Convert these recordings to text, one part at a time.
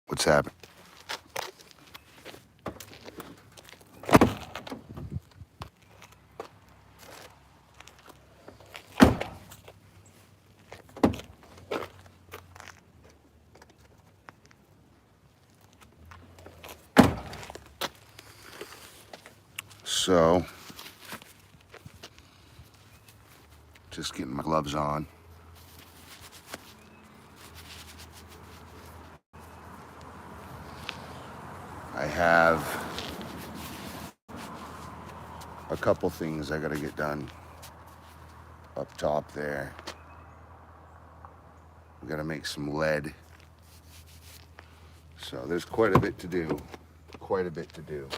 What's happening? So, just getting my gloves on. I have a couple things I gotta get done up top there. We gotta make some lead. So there's quite a bit to do. Quite a bit to do.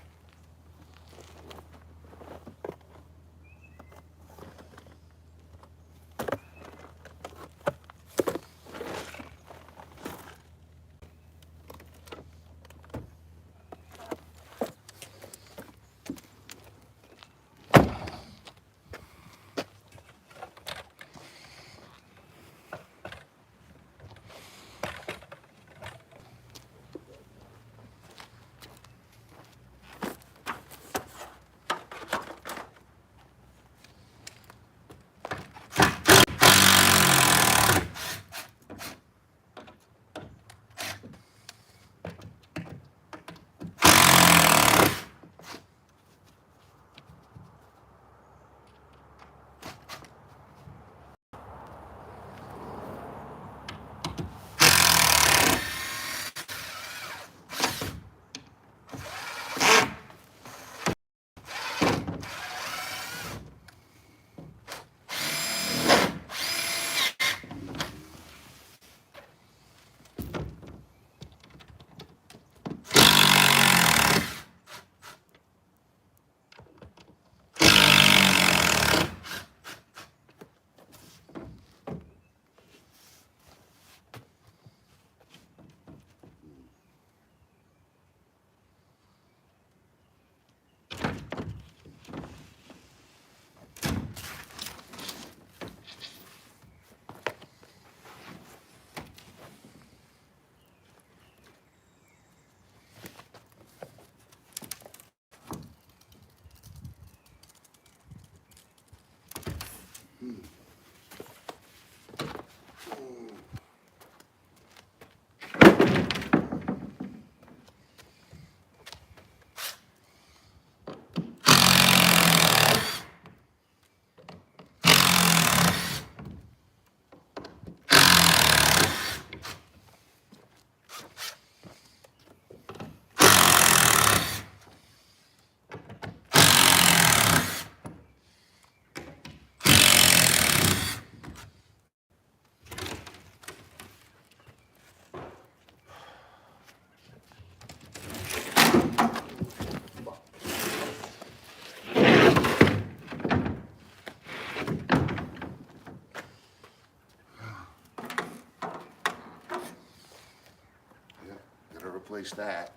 Gotta replace that.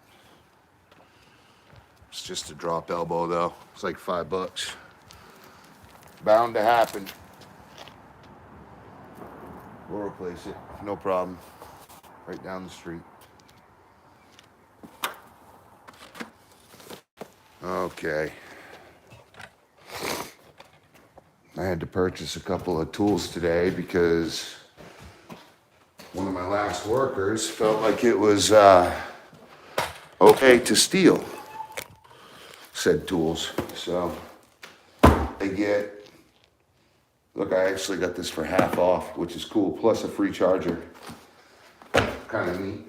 It's just a drop elbow though. It's like $5. Bound to happen. We'll replace it. No problem. Right down the street. Okay. I had to purchase a couple of tools today because one of my last workers felt like it was okay to steal said tools. So they get, look, I actually got this for half off, which is cool, plus a free charger. Kind of neat.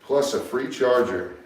Plus a free charger.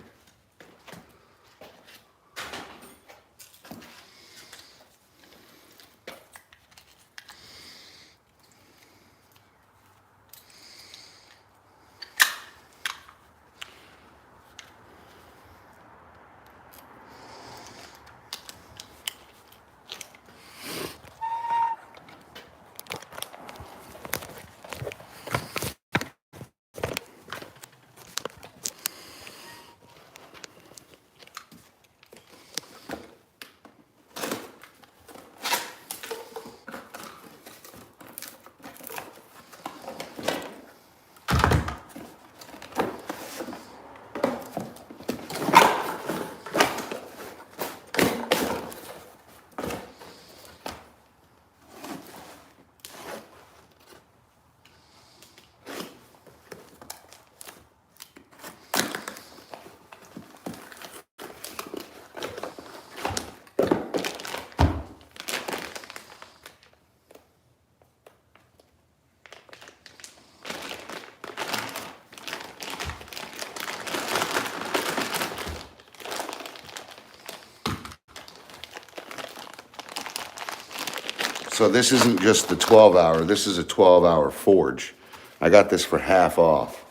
So this isn't just the 12-hour, this is a 12-hour forge. I got this for half off.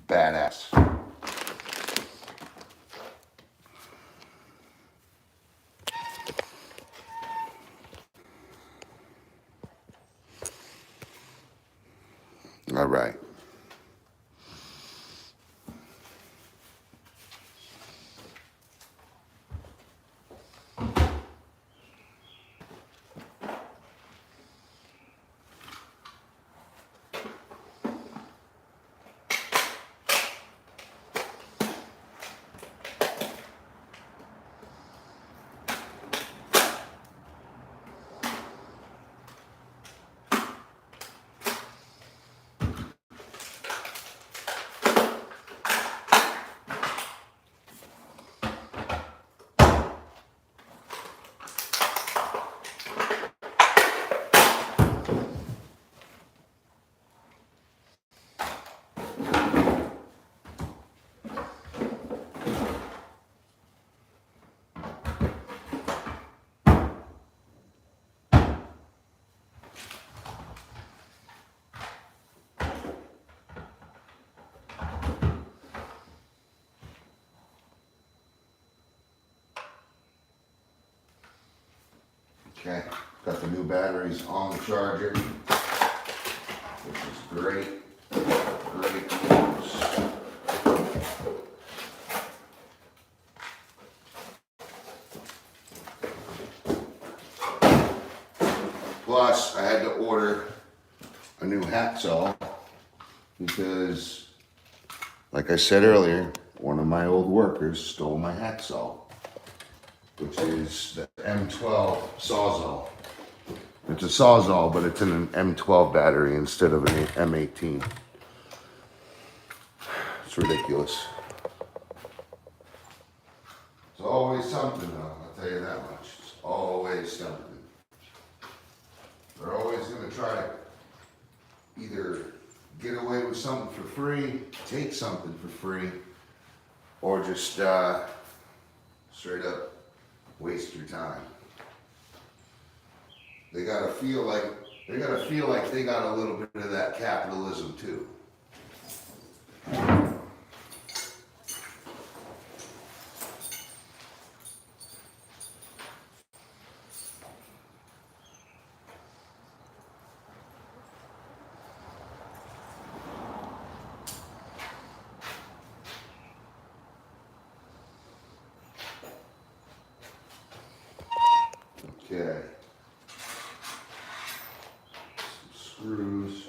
Badass. All right. Okay, got the new batteries on the charger, which is great, great news. Plus, I had to order a new hacksaw because, like I said earlier, one of my old workers stole my hacksaw, which is the M12 Sawzall. It's a Sawzall, but it's in an M12 battery instead of an M18. It's ridiculous. It's always something though, I'll tell you that much. It's always something. They're always gonna try to either get away with something for free, take something for free, or just straight up waste your time. They gotta feel like they got a little bit of that capitalism too. Okay. Some screws.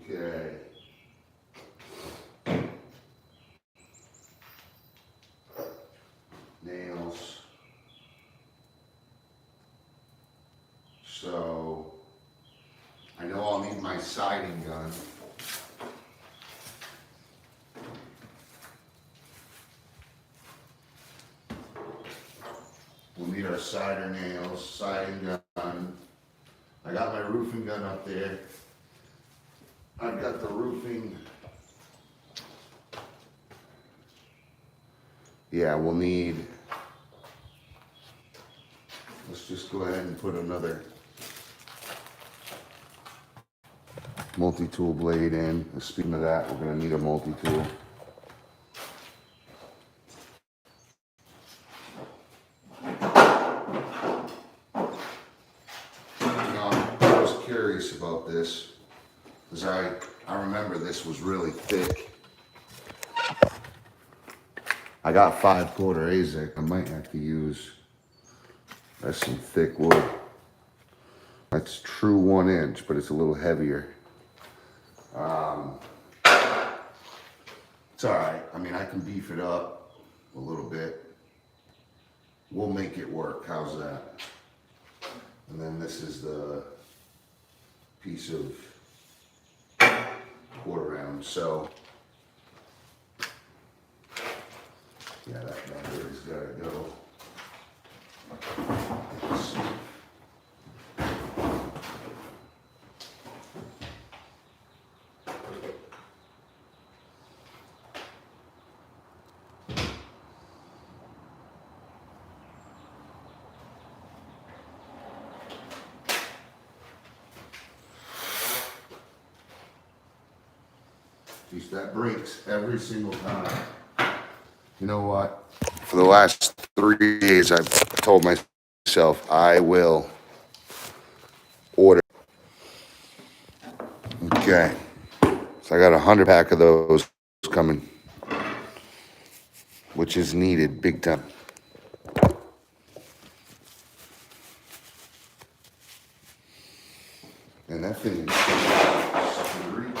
Okay. Nails. So, I know I'll need my siding gun. We'll need our cider nails, siding gun. I got my roofing gun up there. I've got the roofing. Yeah, we'll need, let's just go ahead and put another multi-tool blade in. Speaking of that, we're gonna need a multi-tool. I was curious about this, because I remember this was really thick. I got 5/4 AZEK. I might have to use, that's some thick wood. That's true 1 inch, but it's a little heavier. It's all right. I mean, I can beef it up a little bit. we'll make it work. How's that? And then this is the piece of quarter round. So yeah, that battery's gotta go. Geez, that breaks every single time. You know what? For the last 3 days, I've told myself I will order. Okay. So I got 100 pack of those coming, which is needed big time. And that thing is screeching.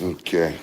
Okay.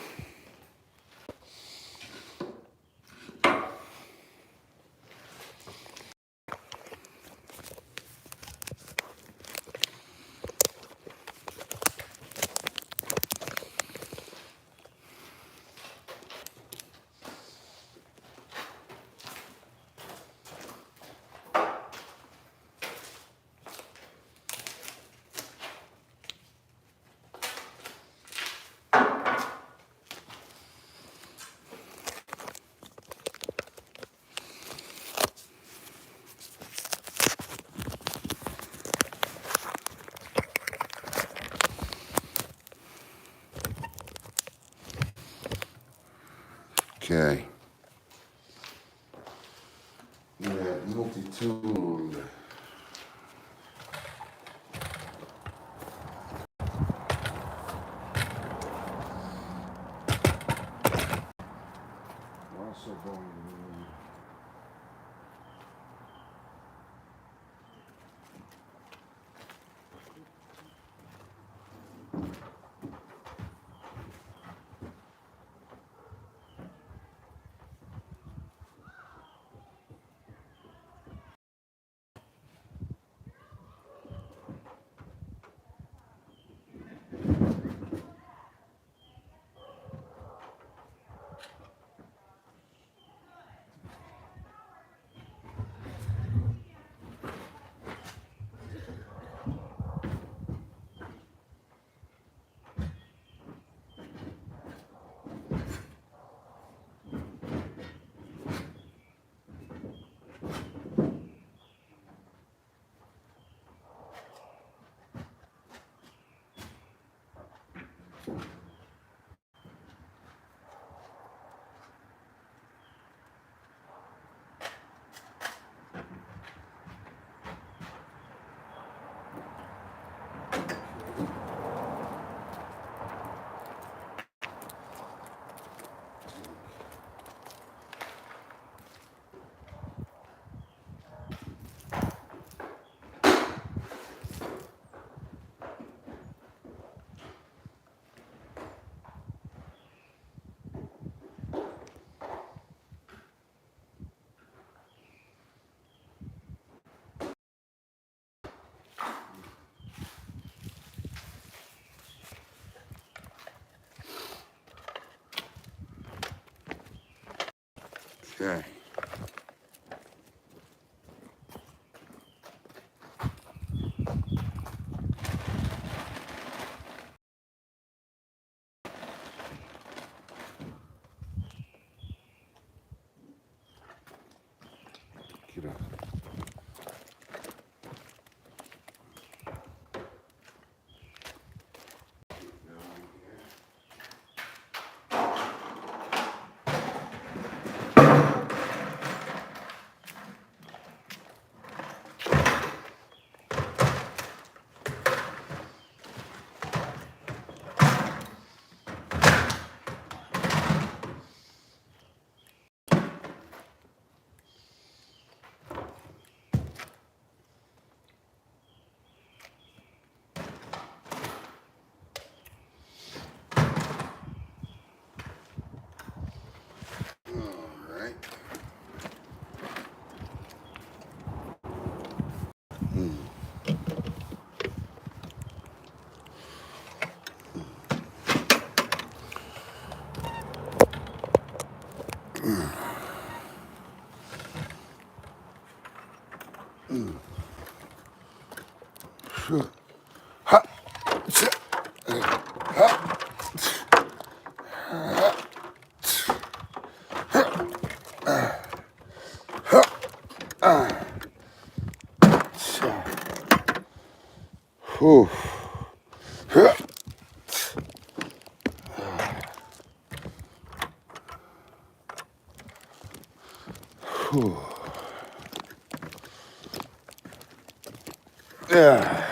Okay. Yeah, multi-tool. We're also going to Okay. Get up. All right. Ha. Whew. Whew. Yeah.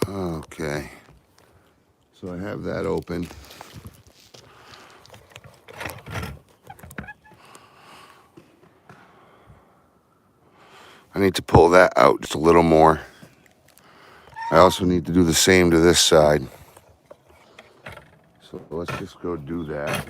Okay. So I have that open. I need to pull that out just a little more. I also need to do the same to this side. So let's just go do that.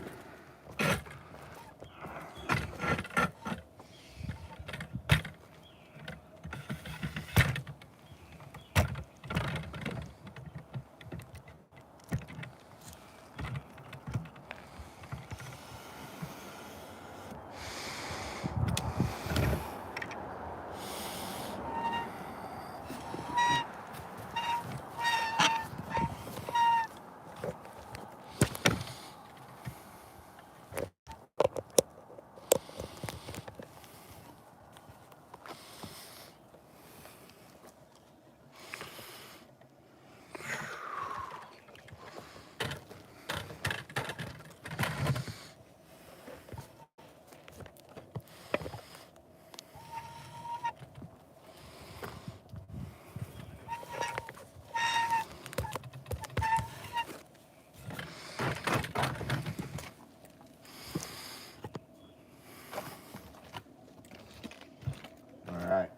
All right.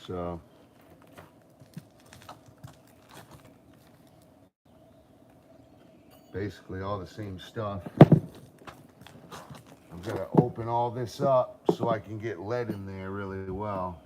So basically all the same stuff. I'm gonna open all this up so I can get lead in there really well.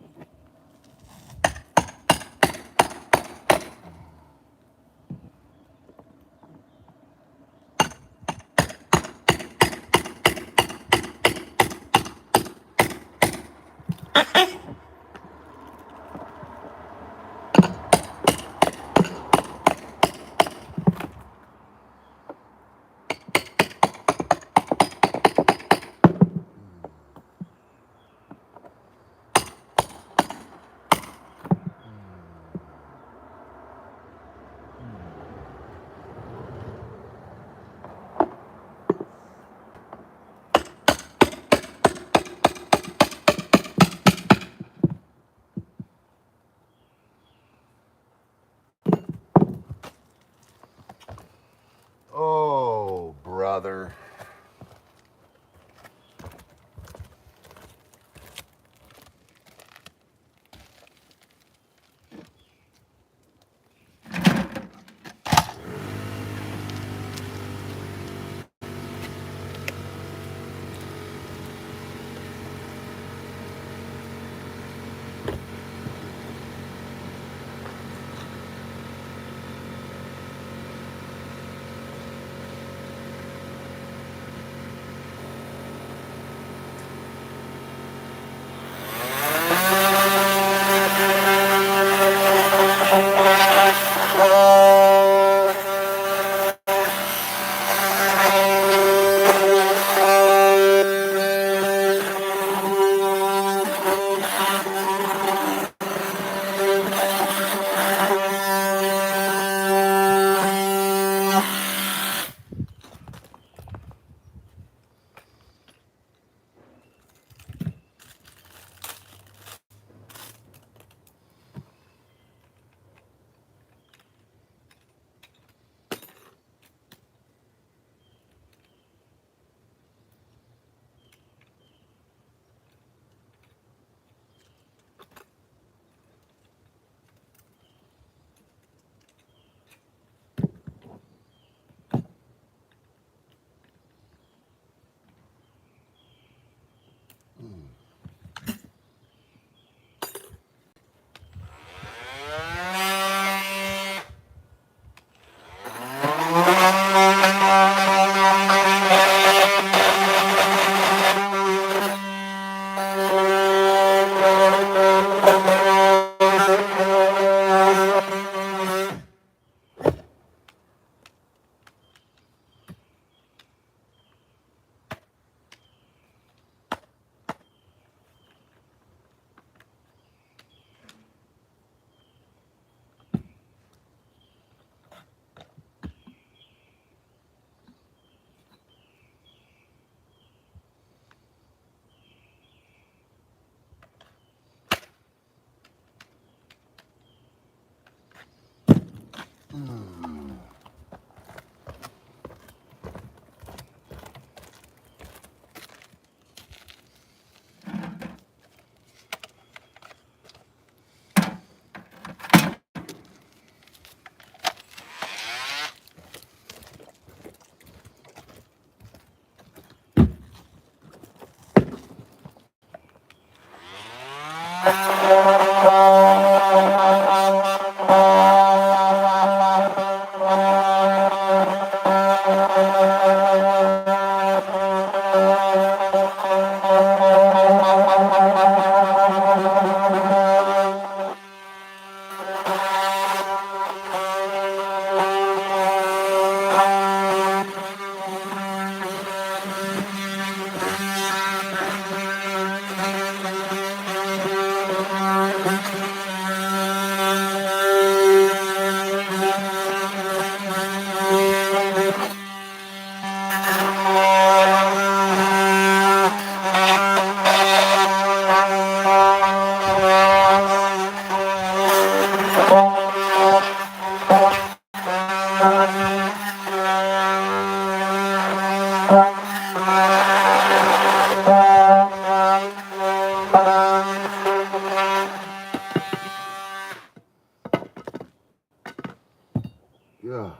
Gosh.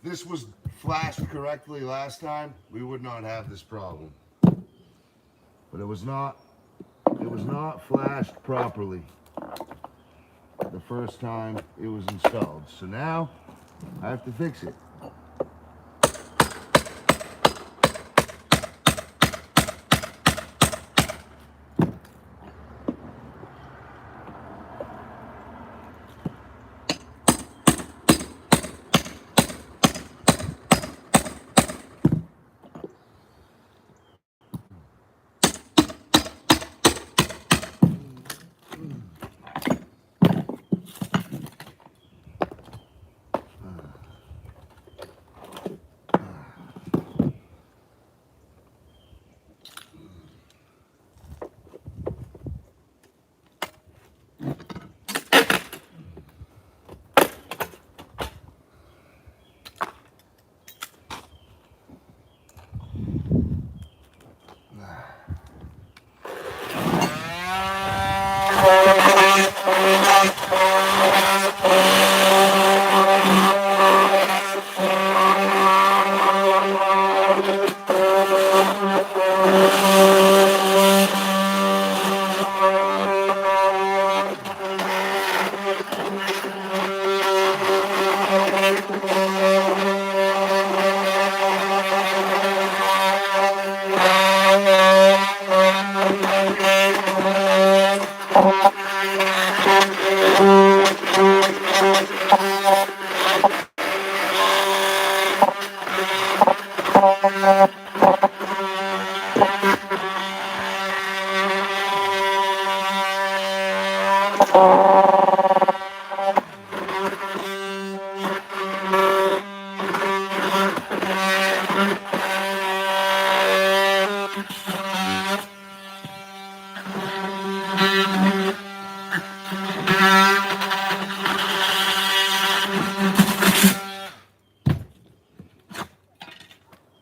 This was flashed correctly last time, we would not have this problem. But it was not flashed properly the first time it was installed. So now I have to fix it.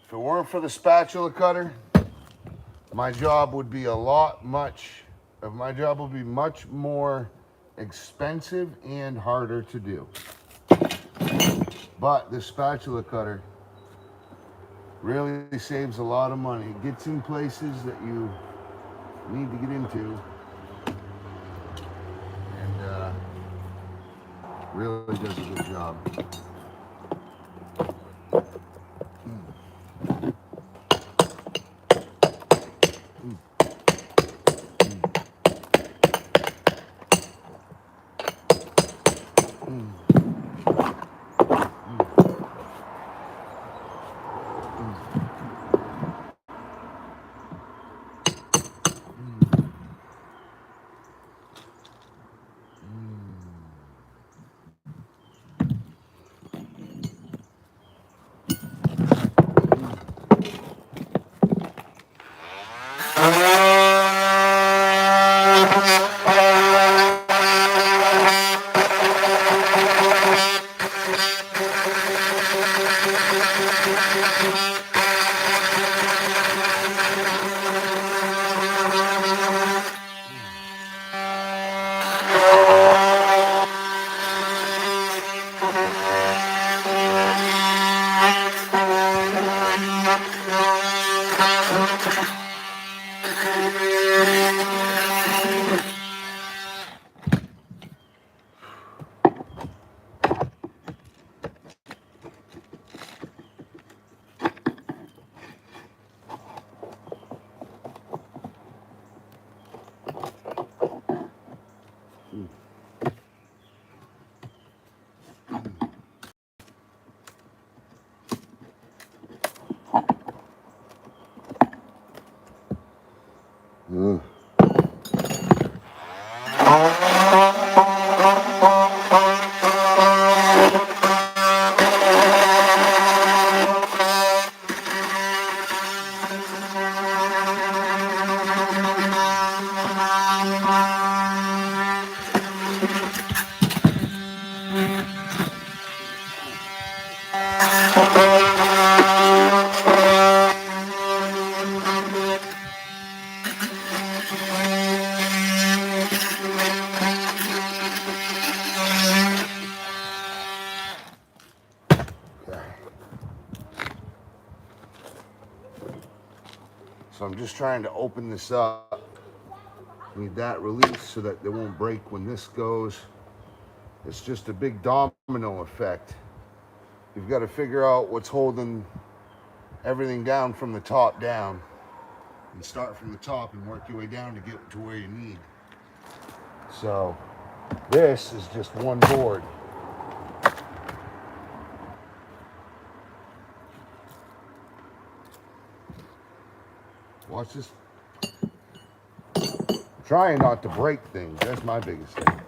If it weren't for the spatula cutter, my job would be a lot much my job will be much more expensive and harder to do. But the spatula cutter really saves a lot of money. It gets in places that you need to get into, and really does a good job. So I'm just trying to open this up. Need that release so that they won't break when this goes. It's just a big domino effect. You've got to figure out what's holding everything down from the top down. And start from the top and work your way down to get to where you need. So this is just one board. Watch this. Trying not to break things. That's my biggest thing.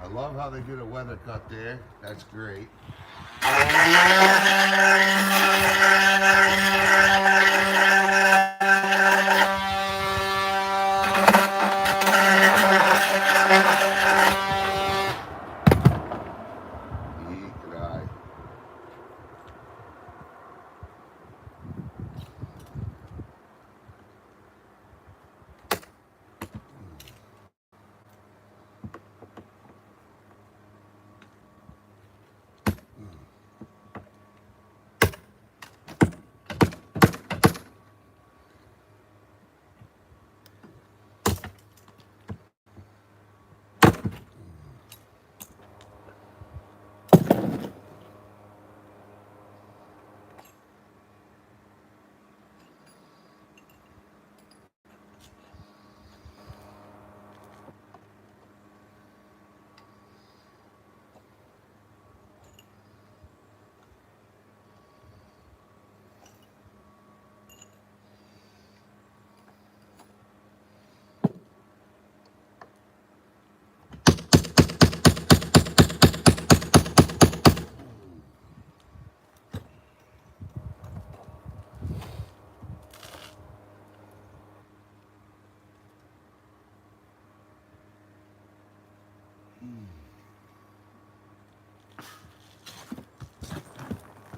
I love how they did a weather cut there. That's great.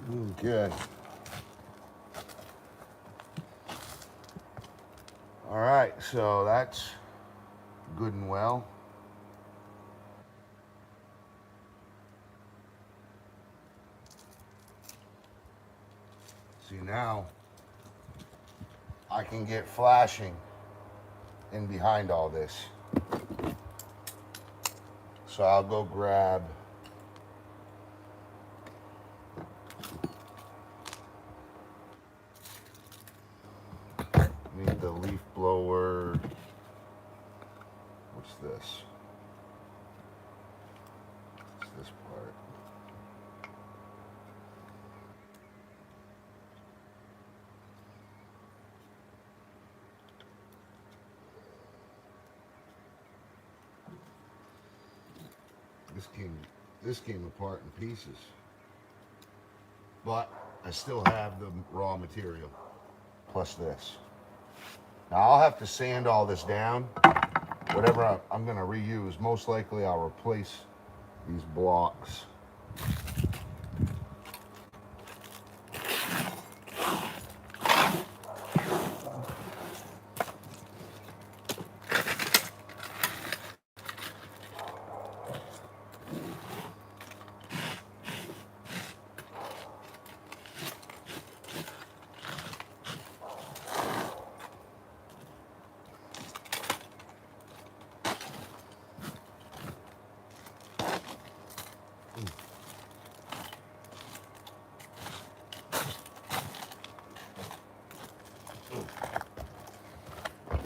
Okay. All right, so that's good and well. See, now I can get flashing in behind all this. So I'll go grab need the leaf blower. What's this? What's this part? This came apart in pieces. But I still have the raw material. Plus this. Now I'll have to sand all this down. Whatever I'm going to reuse, most likely I'll replace these blocks.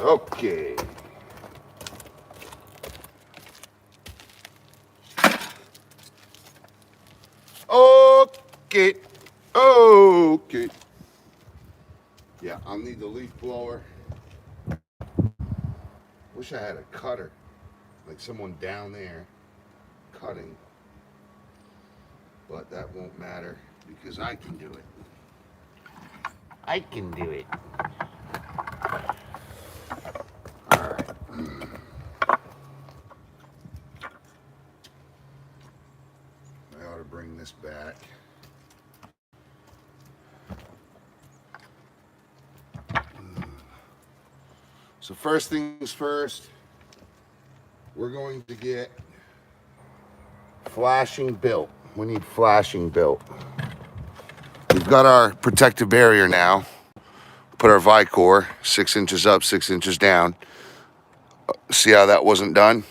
Okay. Okay. Okay. Yeah, I'll need the leaf blower. Wish I had a cutter, like someone down there cutting. But that won't matter because I can do it. I can do it. All right. I ought to bring this back. So first things first, we're going to get flashing built. We need flashing built. We've got our protective barrier now. Put our Vicor 6 inches up, 6 inches down. See how that wasn't done?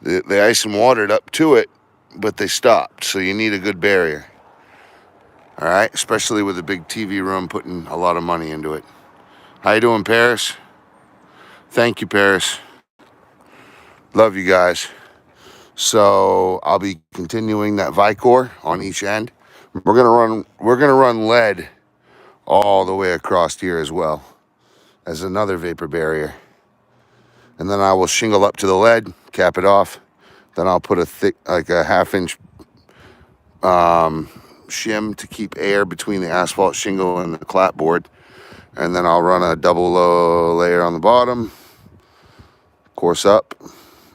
The ice and watered up to it, but they stopped. So you need a good barrier. All right, especially with a big TV room, putting a lot of money into it. How you doing, Paris? Thank you, Paris. Love you guys. So I'll be continuing that Vicor on each end. We're gonna run lead all the way across here as well as another vapor barrier. And then I will shingle up to the lead, cap it off. Then I'll put a thick, like a 1/2 inch shim to keep air between the asphalt shingle and the clapboard. And then I'll run a double layer on the bottom, course up.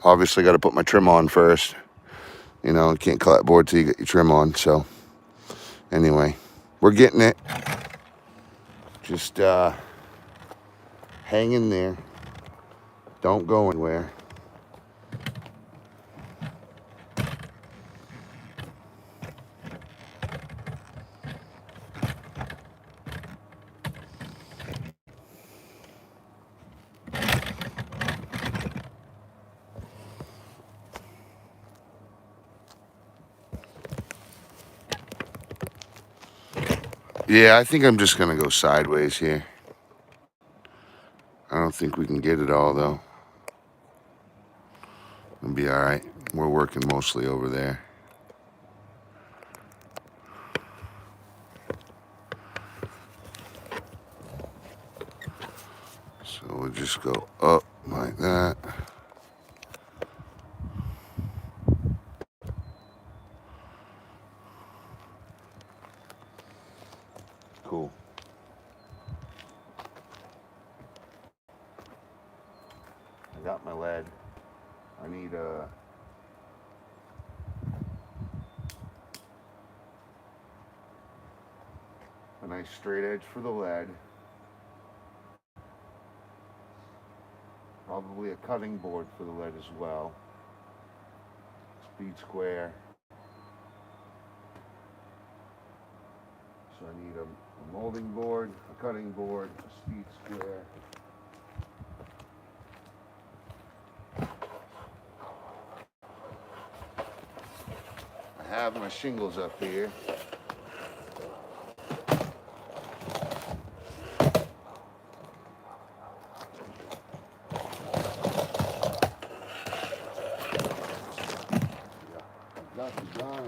Obviously got to put my trim on first. You know, you can't clapboard till you get your trim on. So anyway, we're getting it. Just hang in there. Don't go anywhere. Yeah, I think I'm just going to go sideways here. I don't think we can get it all, though. It'll be all right. We're working mostly over there. So we'll just go up like that. Cool. I got my lead. I need a... nice straight edge for the lead. Probably a cutting board for the lead as well. Speed square. So I need a molding board, a cutting board, a speed square. I have my shingles up here.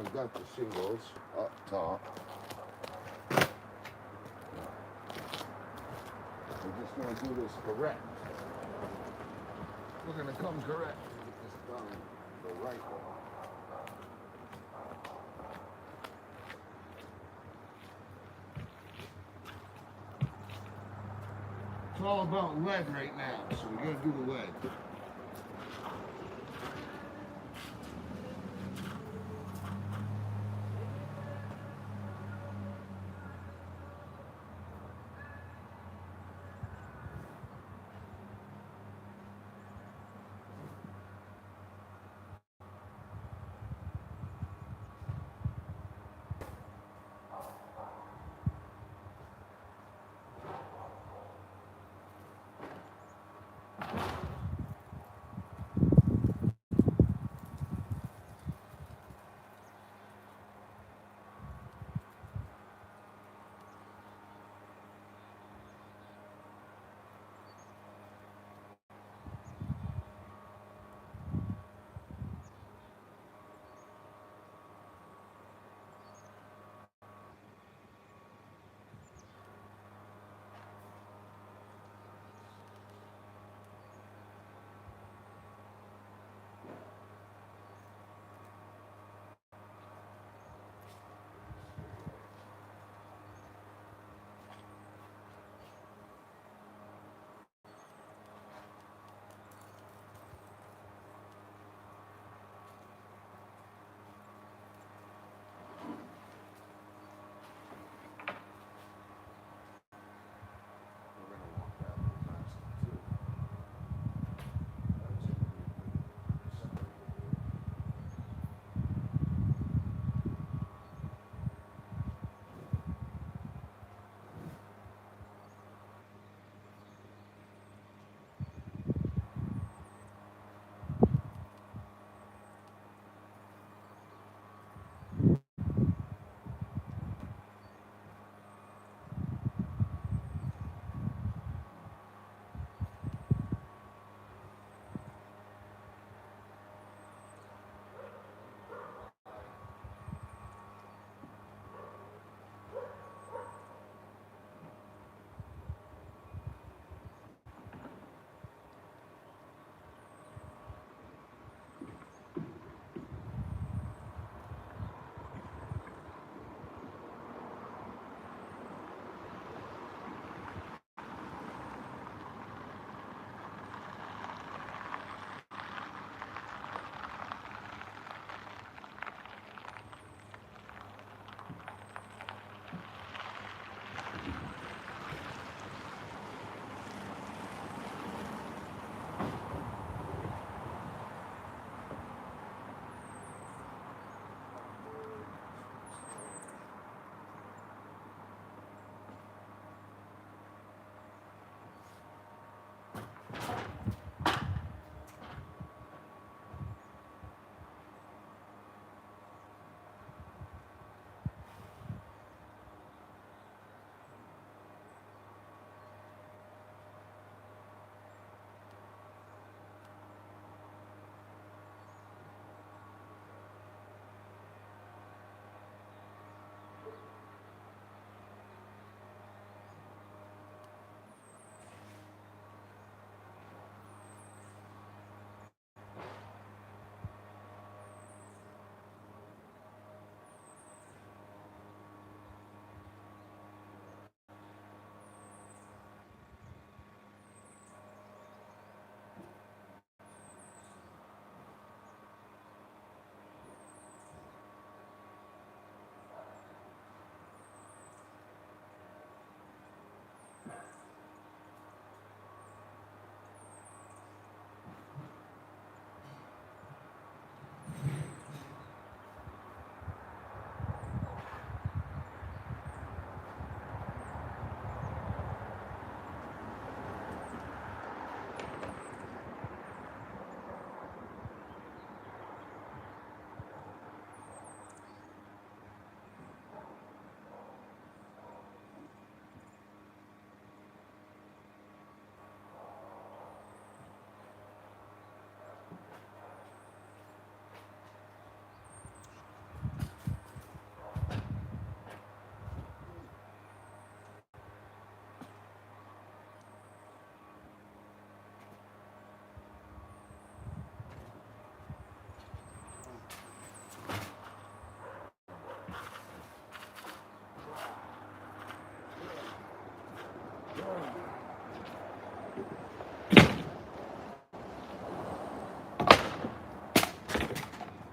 I've got the shingles up top. We're just going to do this correct. We're going to come correct and get this done the right way. It's all about lead right now, so we're going to do the lead.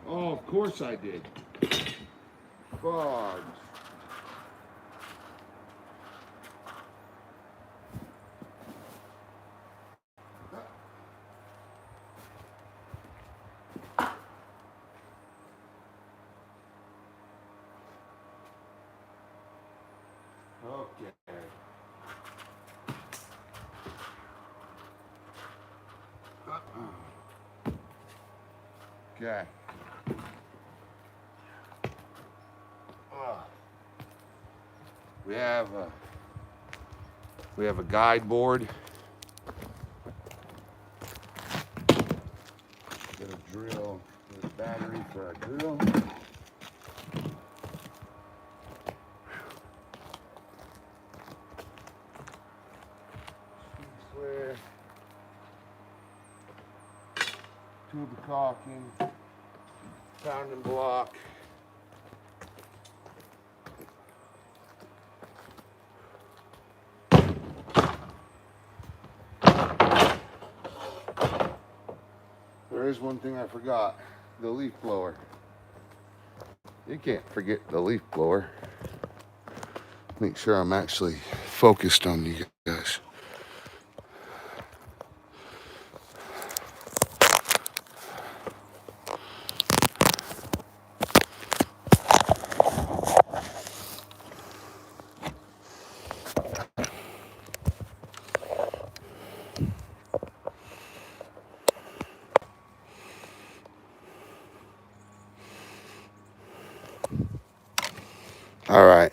Oh, of course I did. Fudge. Okay. Okay. We have a guide board. Get a drill, get a battery for our drill. Square. Tube of caulking. Pounding block. There is one thing I forgot, the leaf blower. You can't forget the leaf blower. Make sure I'm actually focused on you guys. All right.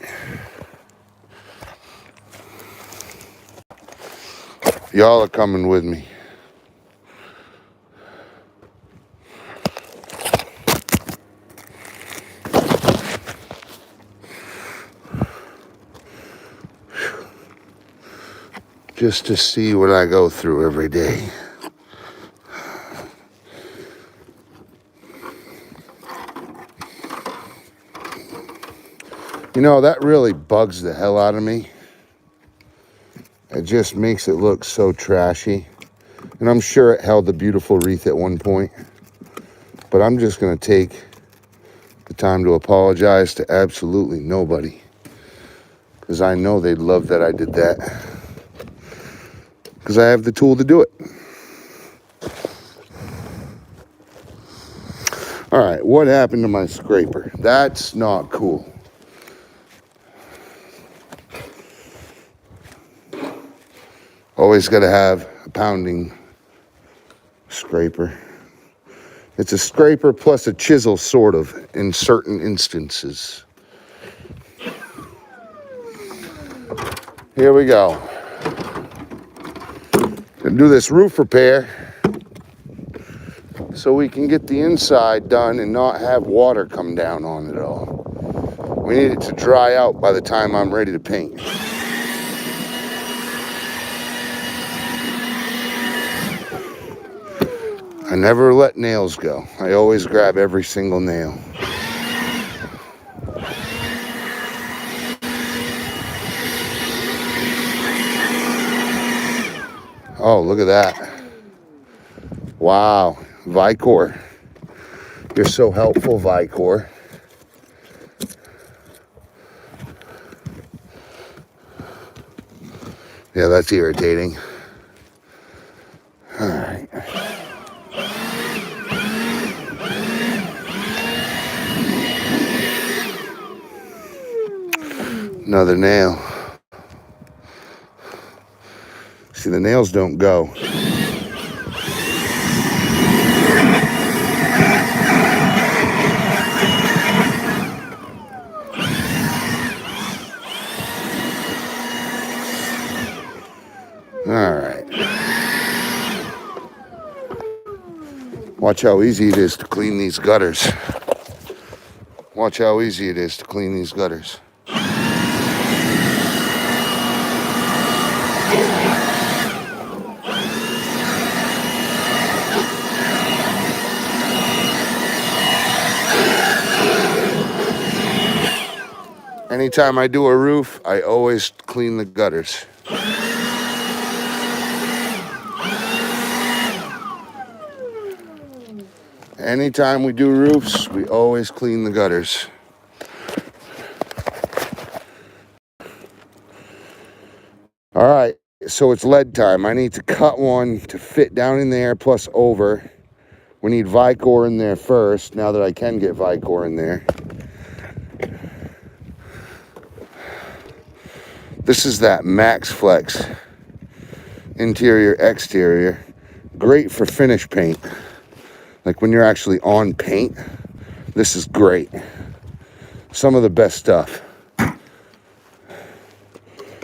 Y'all are coming with me. Just to see what I go through every day. You know, that really bugs the hell out of me. It just makes it look so trashy. And I'm sure it held a beautiful wreath at one point. But I'm just going to take the time to apologize to absolutely nobody. Because I know they'd love that I did that. Because I have the tool to do it. All right, what happened to my scraper? That's not cool. Always got to have a pounding scraper. It's a scraper plus a chisel, sort of, in certain instances. Here we go. Gonna do this roof repair so we can get the inside done and not have water come down on it all. We need it to dry out by the time I'm ready to paint. I never let nails go. I always grab every single nail. Oh, look at that. Wow, Vicor. You're so helpful, Vicor. Yeah, that's irritating. All right. Another nail. See, the nails don't go. All right. Watch how easy it is to clean these gutters. Watch how easy it is to clean these gutters. Anytime I do a roof, I always clean the gutters. Anytime we do roofs, we always clean the gutters. All right, so it's lead time. I need to cut one to fit down in there plus over. We need Vicor in there first, now that I can get Vicor in there. This is that Max Flex interior exterior. Great for finish paint. Like when you're actually on paint, this is great. Some of the best stuff.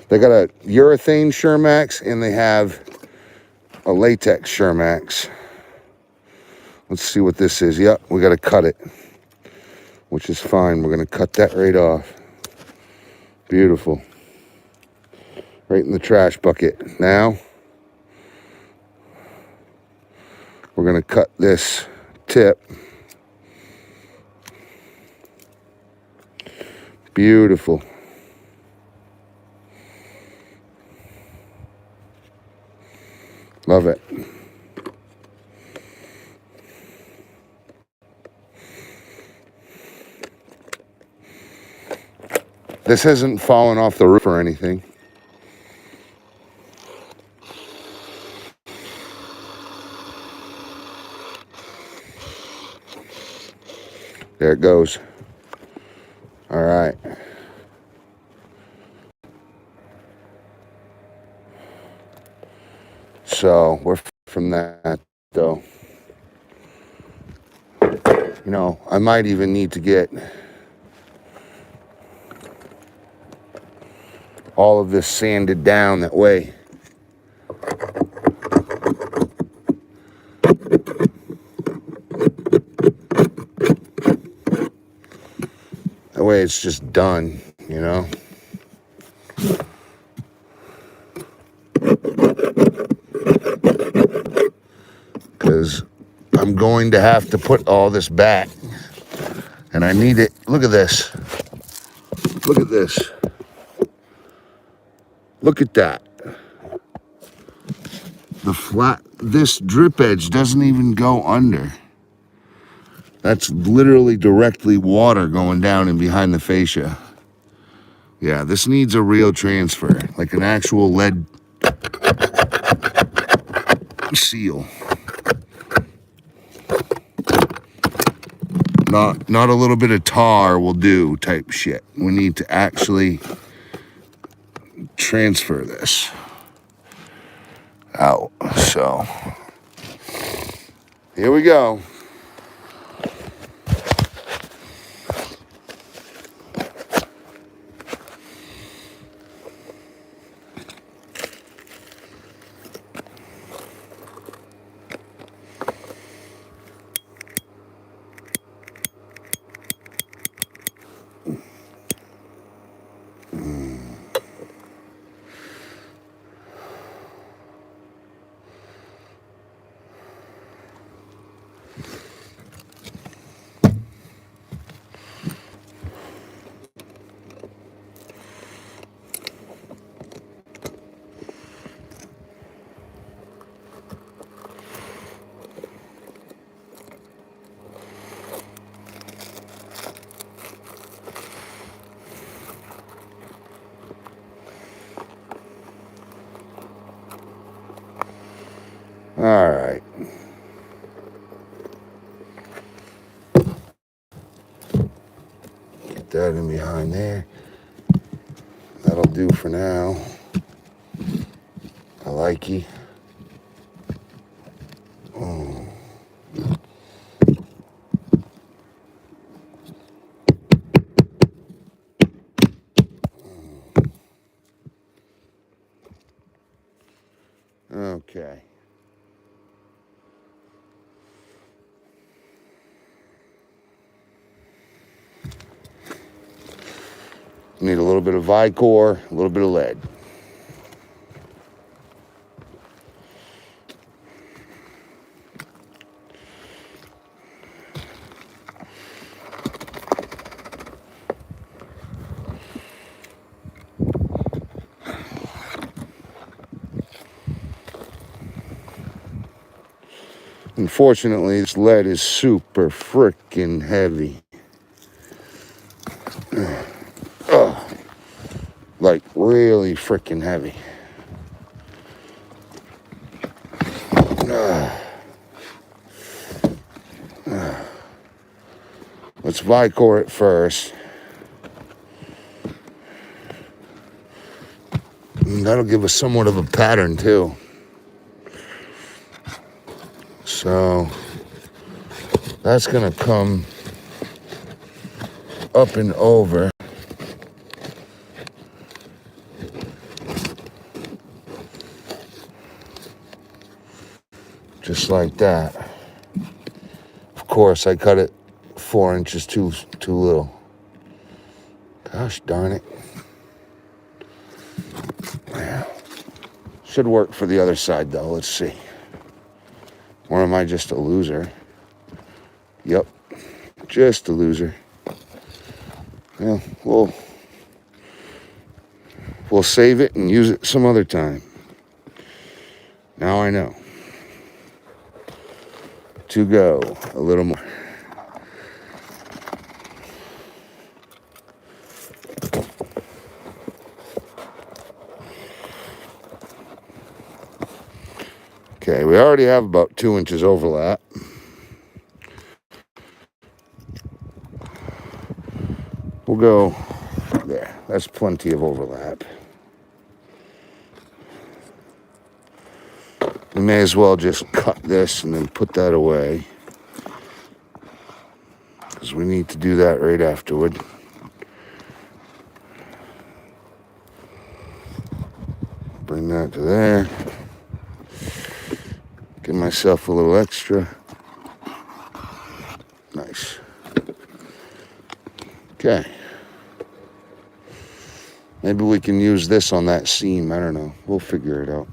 They got a urethane Shermax and they have a latex Shermax. Let's see what this is. Yep, we got to cut it, which is fine. We're going to cut that right off. Beautiful. Right in the trash bucket. Now, we're going to cut this tip. Beautiful. Love it. This hasn't fallen off the roof or anything. There it goes. All right. So we're from that though. You know, I might even need to get all of this sanded down that way. That way it's just done, you know? Because I'm going to have to put all this back. And I need it. Look at this. Look at this. Look at that. The flat, this drip edge doesn't even go under. That's literally directly water going down and behind the fascia. Yeah, this needs a real transfer, like an actual lead seal. Not a little bit of tar will do type shit. We need to actually transfer this out. So here we go. All right. Get that in behind there. That'll do for now. I like you. Oh. Okay. Need a little bit of Vicor, a little bit of lead. Unfortunately, this lead is super freaking heavy. Like really freaking heavy. Let's Vicor it first. And that'll give us somewhat of a pattern too. So that's gonna come up and over. Just like that. Of course, I cut it 4 inches too little. Gosh darn it. Yeah. Should work for the other side though. Let's see. Or am I just a loser? Yep. Just a loser. Yeah, we'll save it and use it some other time. Now I know. To go a little more. Okay, we already have about 2 inches overlap. We'll go there. That's plenty of overlap. We may as well just cut this and then put that away, because we need to do that right afterward. Bring that to there. Give myself a little extra. Nice. Okay. Maybe we can use this on that seam. I don't know. We'll figure it out.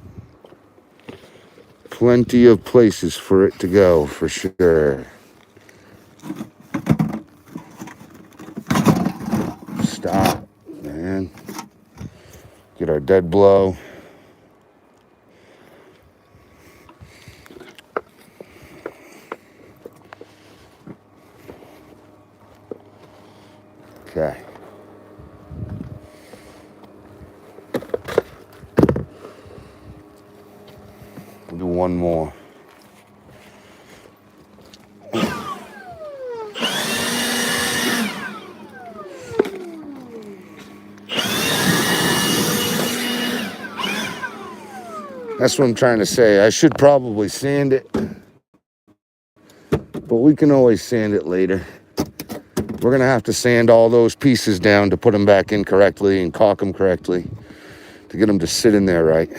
Plenty of places for it to go, for sure. Stop, man. Get our dead blow. Okay. We'll do one more. That's what I'm trying to say. I should probably sand it, but we can always sand it later. We're gonna have to sand all those pieces down to put them back in correctly and caulk them correctly to get them to sit in there right.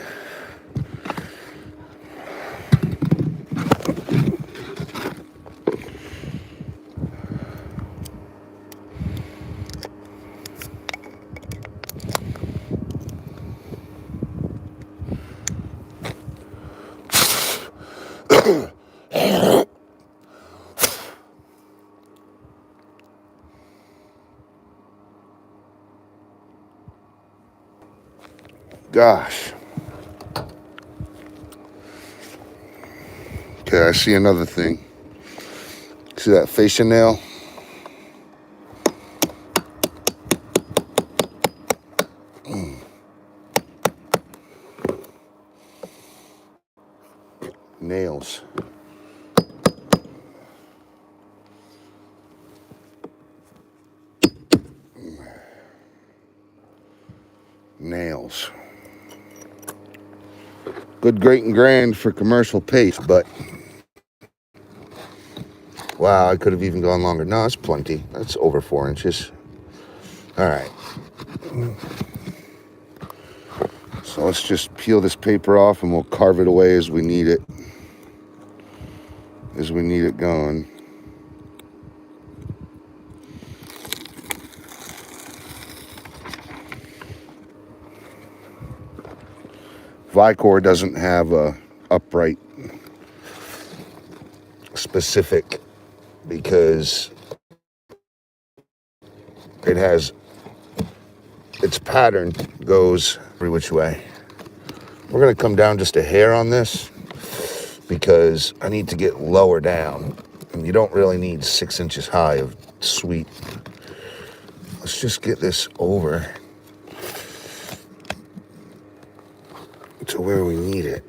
Gosh. Okay, I see another thing. See that fascia nail? Nails. Nails. Good, great, and grand for commercial paste, but wow, I could have even gone longer. No, it's plenty. That's over 4 inches. All right. So let's just peel this paper off and we'll carve it away as we need it. As we need it gone. Vicor doesn't have a upright specific because it has its pattern goes every which way. We're going to come down just a hair on this because I need to get lower down. And you don't really need 6 inches high of sweep. Let's just get this over to where we need it.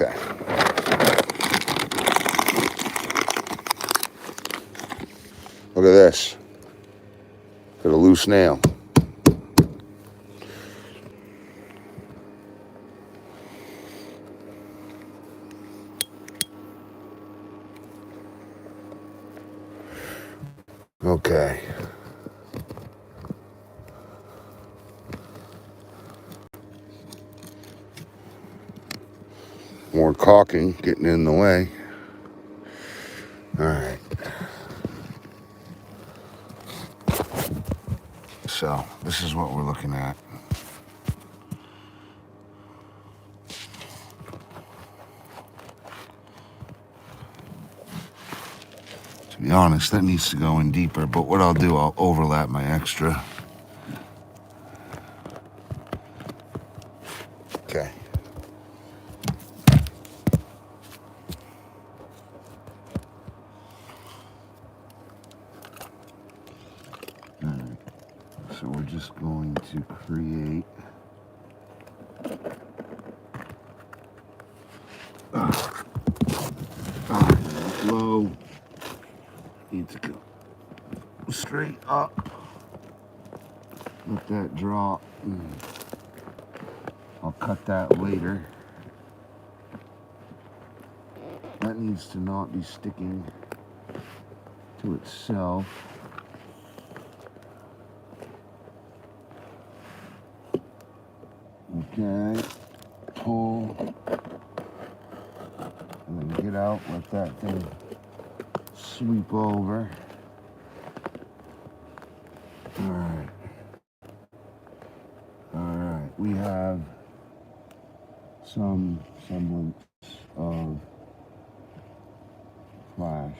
Okay. Look at this. Got a loose nail. Okay. More caulking getting in the way. All right. So this is what we're looking at. To be honest, that needs to go in deeper, but what I'll do, I'll overlap my extra. Okay. All right. So we're just going to create low. Needs to go straight up. Let that drop. I'll cut that later. That needs to not be sticking to itself. Okay, pull, and then get out, let that thing sweep over. Alright. Alright, we have some semblance of flash.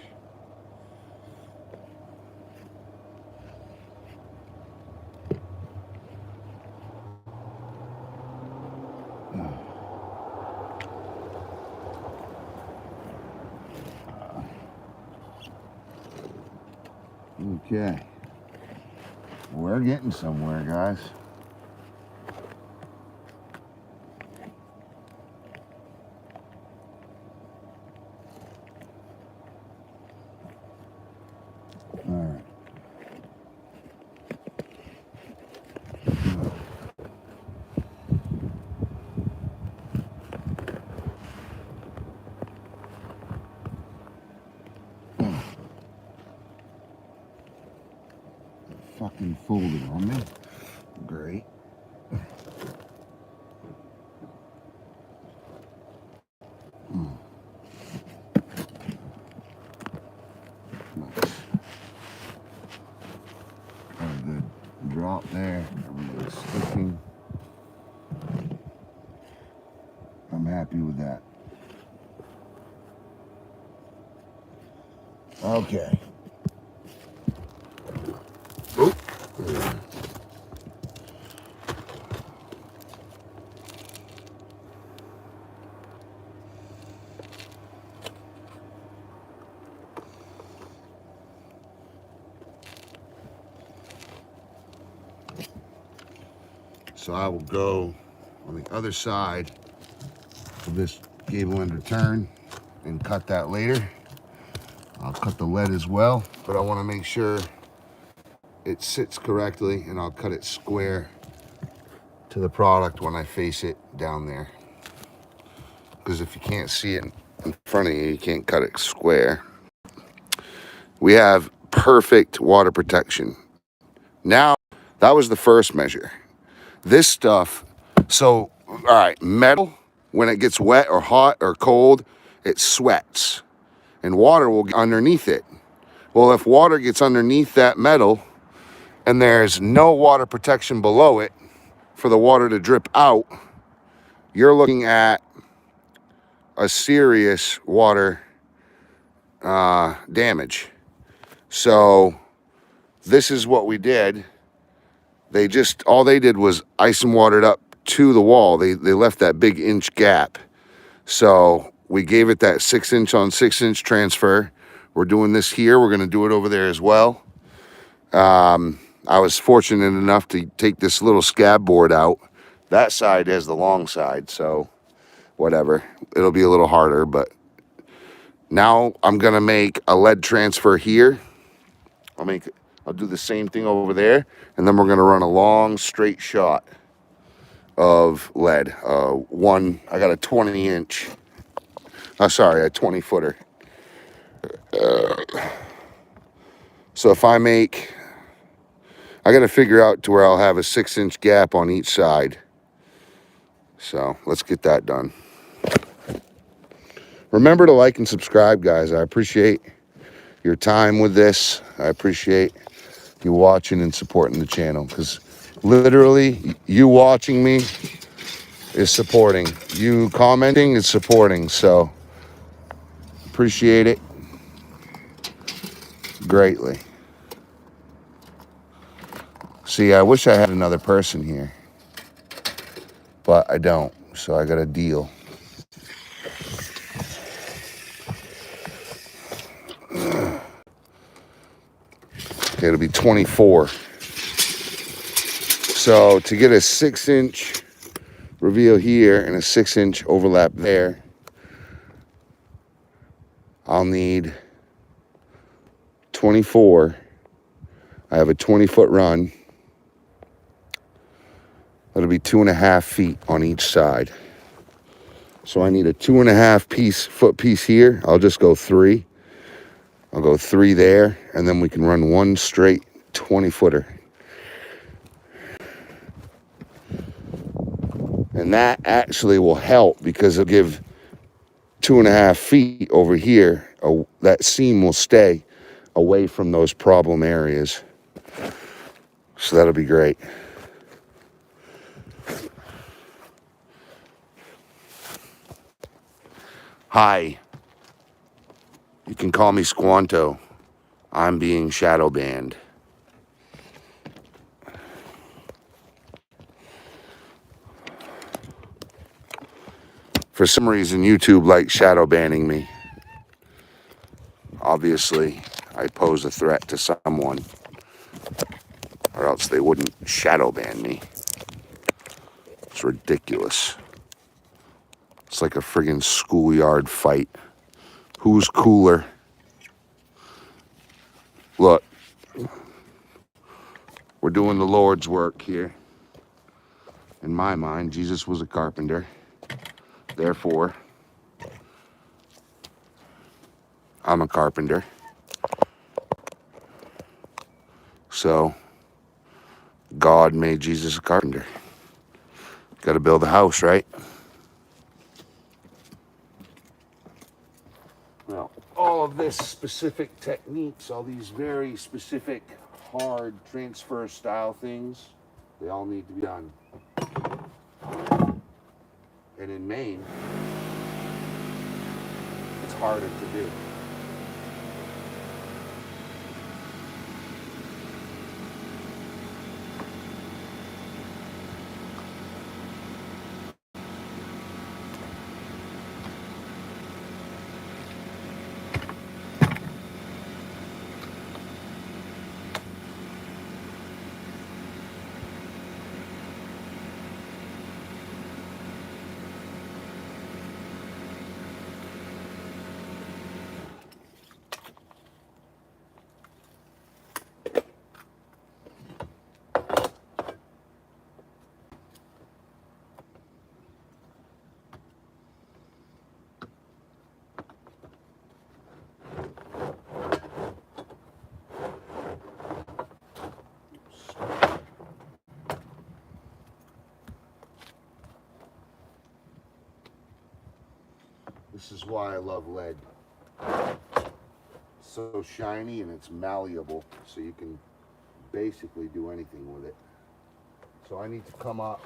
Okay, we're getting somewhere, guys. All right. Fucking folded on me. Great. Nice. Got a good drop there. Everything's sticking. I'm happy with that. Okay. Oop. So I will go on the other side of this gable end return and cut that later. I'll cut the lead as well, but I want to make sure it sits correctly, and I'll cut it square to the product when I face it down there. Because if you can't see it in front of you, you can't cut it square. We have perfect water protection. Now, that was the first measure. This stuff, so, all right, metal, when it gets wet or hot or cold, it sweats, and water will get underneath it. Well, if water gets underneath that metal and there's no water protection below it for the water to drip out, you're looking at a serious water damage. So this is what we did. All they did was ice and watered up to the wall. They left that big inch gap. So we gave it that 6-inch on 6-inch transfer. We're doing this here. We're going to do it over there as well. I was fortunate enough to take this little scab board out. That side has the long side, so whatever. It'll be a little harder, but now I'm going to make a lead transfer here. I'll do the same thing over there, and then we're going to run a long straight shot of lead. I got a 20-inch. Sorry, a 20-footer. So if I got to figure out to where I'll have a 6-inch gap on each side. So let's get that done. Remember to like and subscribe, guys. I appreciate your time with this. I appreciate you watching and supporting the channel, because literally you watching me is supporting. You commenting is supporting. So appreciate it greatly. See, I wish I had another person here, but I don't. So I got a deal. Okay, it'll be 24. So to get a 6-inch reveal here and a 6-inch overlap there, I'll need 24. I have a 20-foot run. That'll be 2.5 feet on each side. So I need a 2.5 foot piece here. I'll just go 3. I'll go 3 there, and then we can run one straight 20-footer. And that actually will help, because it'll give 2.5 feet over here. That seam will stay away from those problem areas. So that'll be great. Hi. You can call me Squanto. I'm being shadow banned. For some reason, YouTube likes shadow banning me. Obviously, I pose a threat to someone, or else they wouldn't shadow ban me. It's ridiculous. It's like a friggin' schoolyard fight. Who's cooler? Look, we're doing the Lord's work here. In my mind, Jesus was a carpenter. Therefore, I'm a carpenter. So, God made Jesus a carpenter. Got to build a house, right? Well, all of this specific techniques, all these very specific, hard transfer style things, they all need to be done. And in Maine, it's harder to do. This is why I love lead. It's so shiny and it's malleable, so you can basically do anything with it. So I need to come up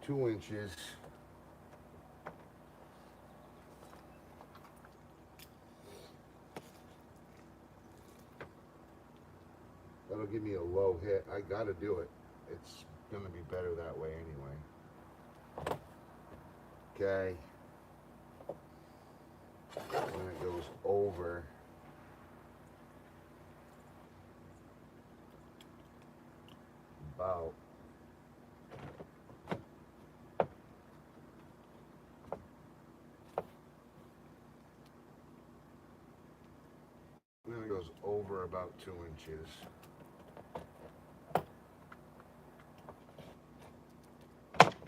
2 inches give me a low hit. I gotta do it. It's gonna be better that way anyway. Okay. And then it goes over. About. And then it goes over about 2 inches.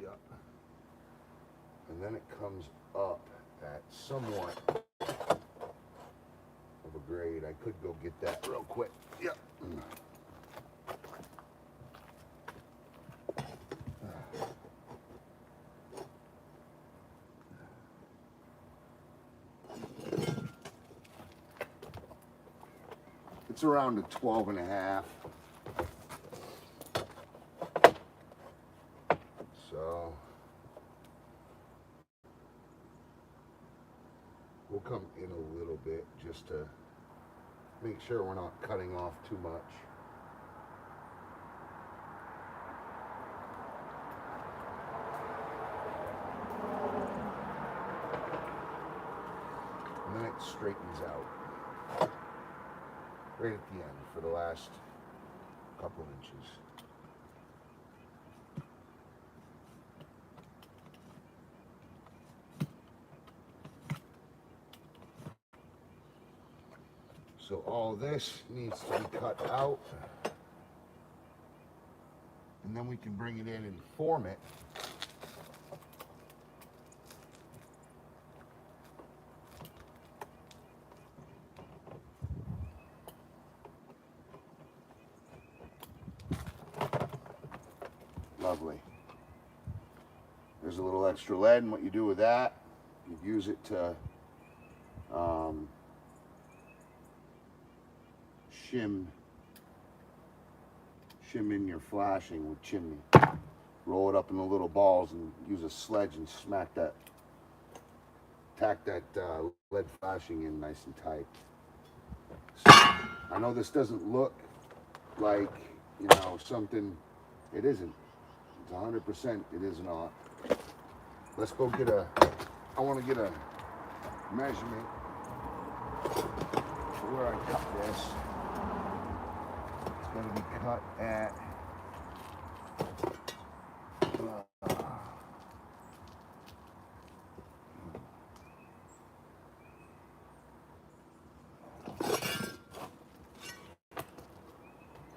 Yep. And then it comes up at somewhat of a grade. I could go get that real quick. Yep. It's around a 12.5. So we'll come in a little bit just to make sure we're not cutting off too much. And then it straightens out right at the end for the last couple of inches. So all this needs to be cut out, and then we can bring it in and form it. Lovely. There's a little extra lead, and what you do with that, you use it to shim in your flashing with chimney. Roll it up into little balls and use a sledge and tack that lead flashing in nice and tight. So, I know this doesn't look like, you know, something, it isn't. It's 100%, it is not. Let's go get I want to get a measurement for where I cut this. It's going to be cut at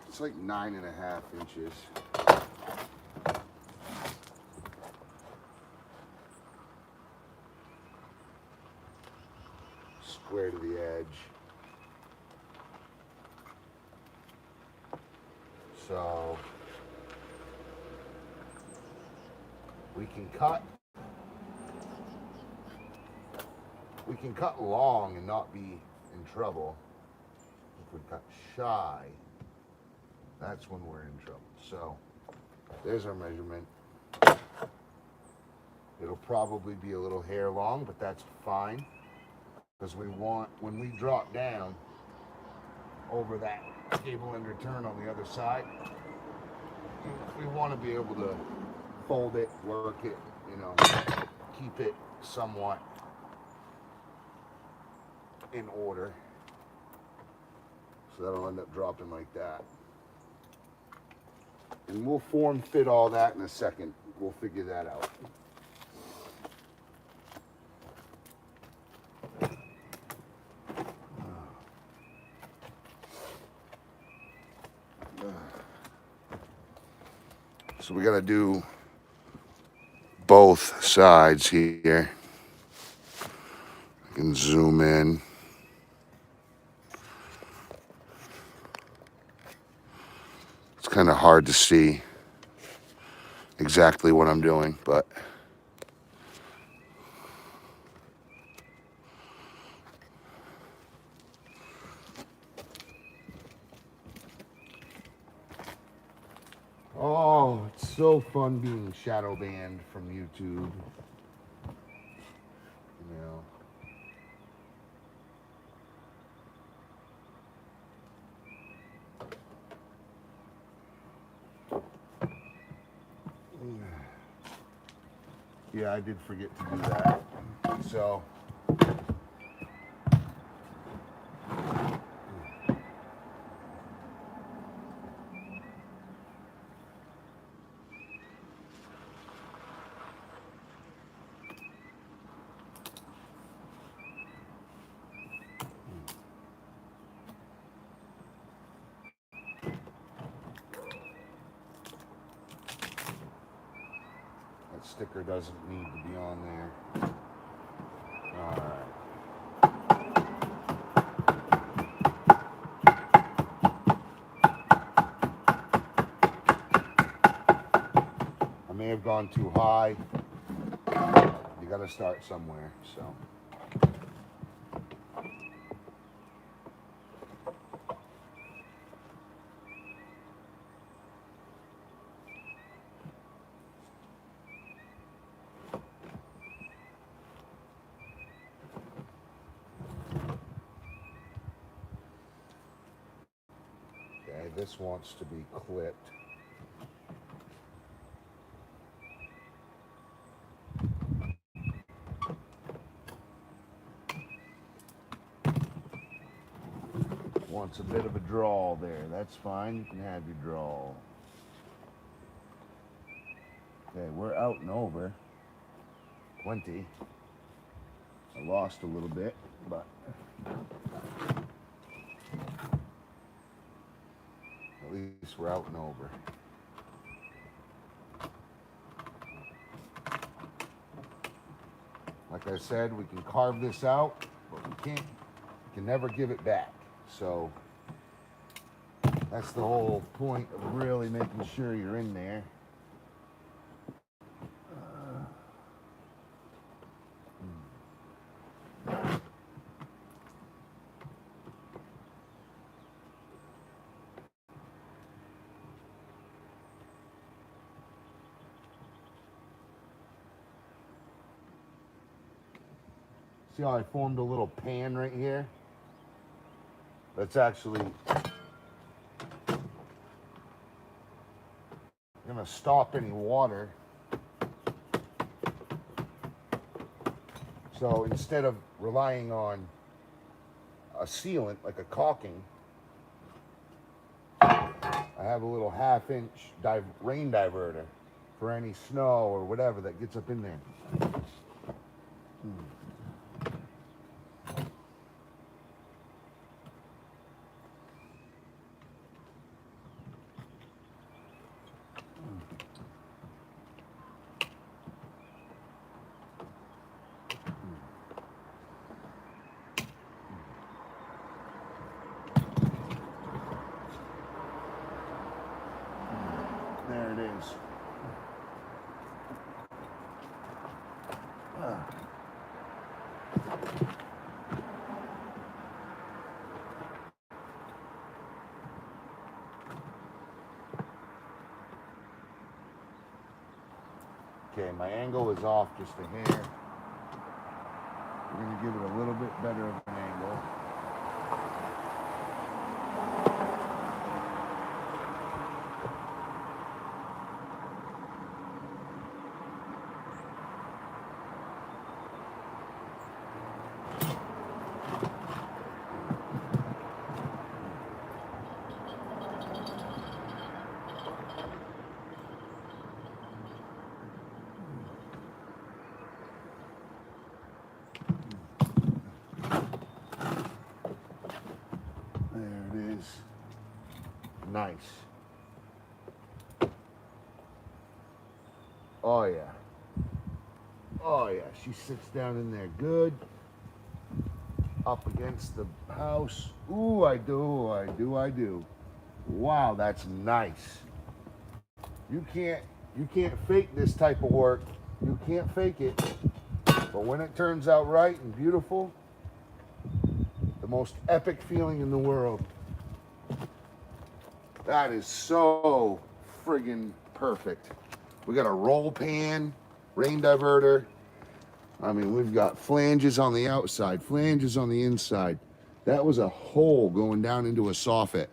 it's like 9.5 inches. Square to the edge. So we can cut long and not be in trouble. If we cut shy, that's when we're in trouble. So there's our measurement. It'll probably be a little hair long, but that's fine, because we want, when we drop down over that cable and return on the other side, we want to be able to fold it, work it, you know, keep it somewhat in order. So that'll end up dropping like that. And we'll form fit all that in a second. We'll figure that out. So we got to do both sides here. I can zoom in. It's kind of hard to see exactly what I'm doing, but oh, it's so fun being shadow banned from YouTube. You know. Yeah, I did forget to do that. So that sticker doesn't need to be on there. All right. I may have gone too high. You got to start somewhere, so. Okay, this wants to be clipped. Wants a bit of a drawl there. That's fine. You can have your drawl. Okay, we're out and over. 20. I lost a little bit, but at least we're out and over. Like I said, we can carve this out, but we can never give it back. So that's the whole point of really making sure you're in there. See how I formed a little pan right here? That's actually gonna stop any water. So instead of relying on a sealant, like a caulking, I have a little 1/2-inch rain diverter for any snow or whatever that gets up in there. There it is. Okay, my angle is off just a hair. We're going to give it a little bit better of an angle. Nice. Oh yeah. Oh yeah, she sits down in there good. Up against the house. Ooh, I do. Wow, that's nice. You can't fake this type of work. You can't fake it. But when it turns out right and beautiful, the most epic feeling in the world. That is so friggin' perfect. We got a roll pan, rain diverter. I mean, we've got flanges on the outside, flanges on the inside. That was a hole going down into a soffit.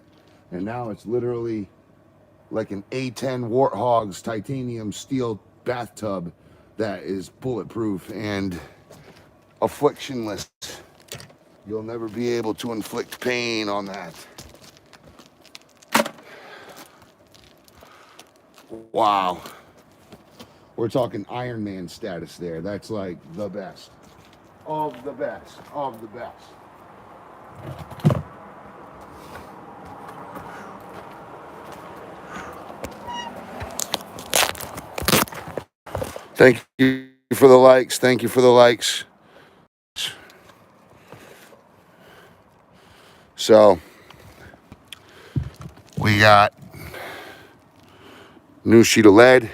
And now it's literally like an A10 Warthog's titanium steel bathtub that is bulletproof and afflictionless. You'll never be able to inflict pain on that. Wow. We're talking Iron Man status there. That's like the best of the best of the best. Thank you for the likes. Thank you for the likes. So we got new sheet of lead.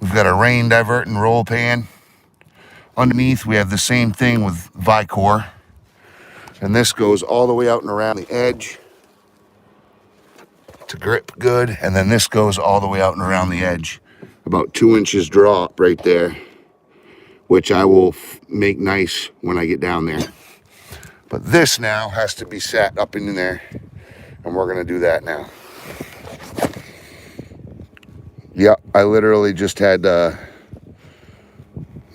We've got a rain divert and roll pan. Underneath we have the same thing with Vicor. And this goes all the way out and around the edge to grip good. And then this goes all the way out and around the edge. About 2 inches drop right there, which I will make nice when I get down there. But this now has to be sat up in there, and we're gonna do that now. Yep, I literally just had a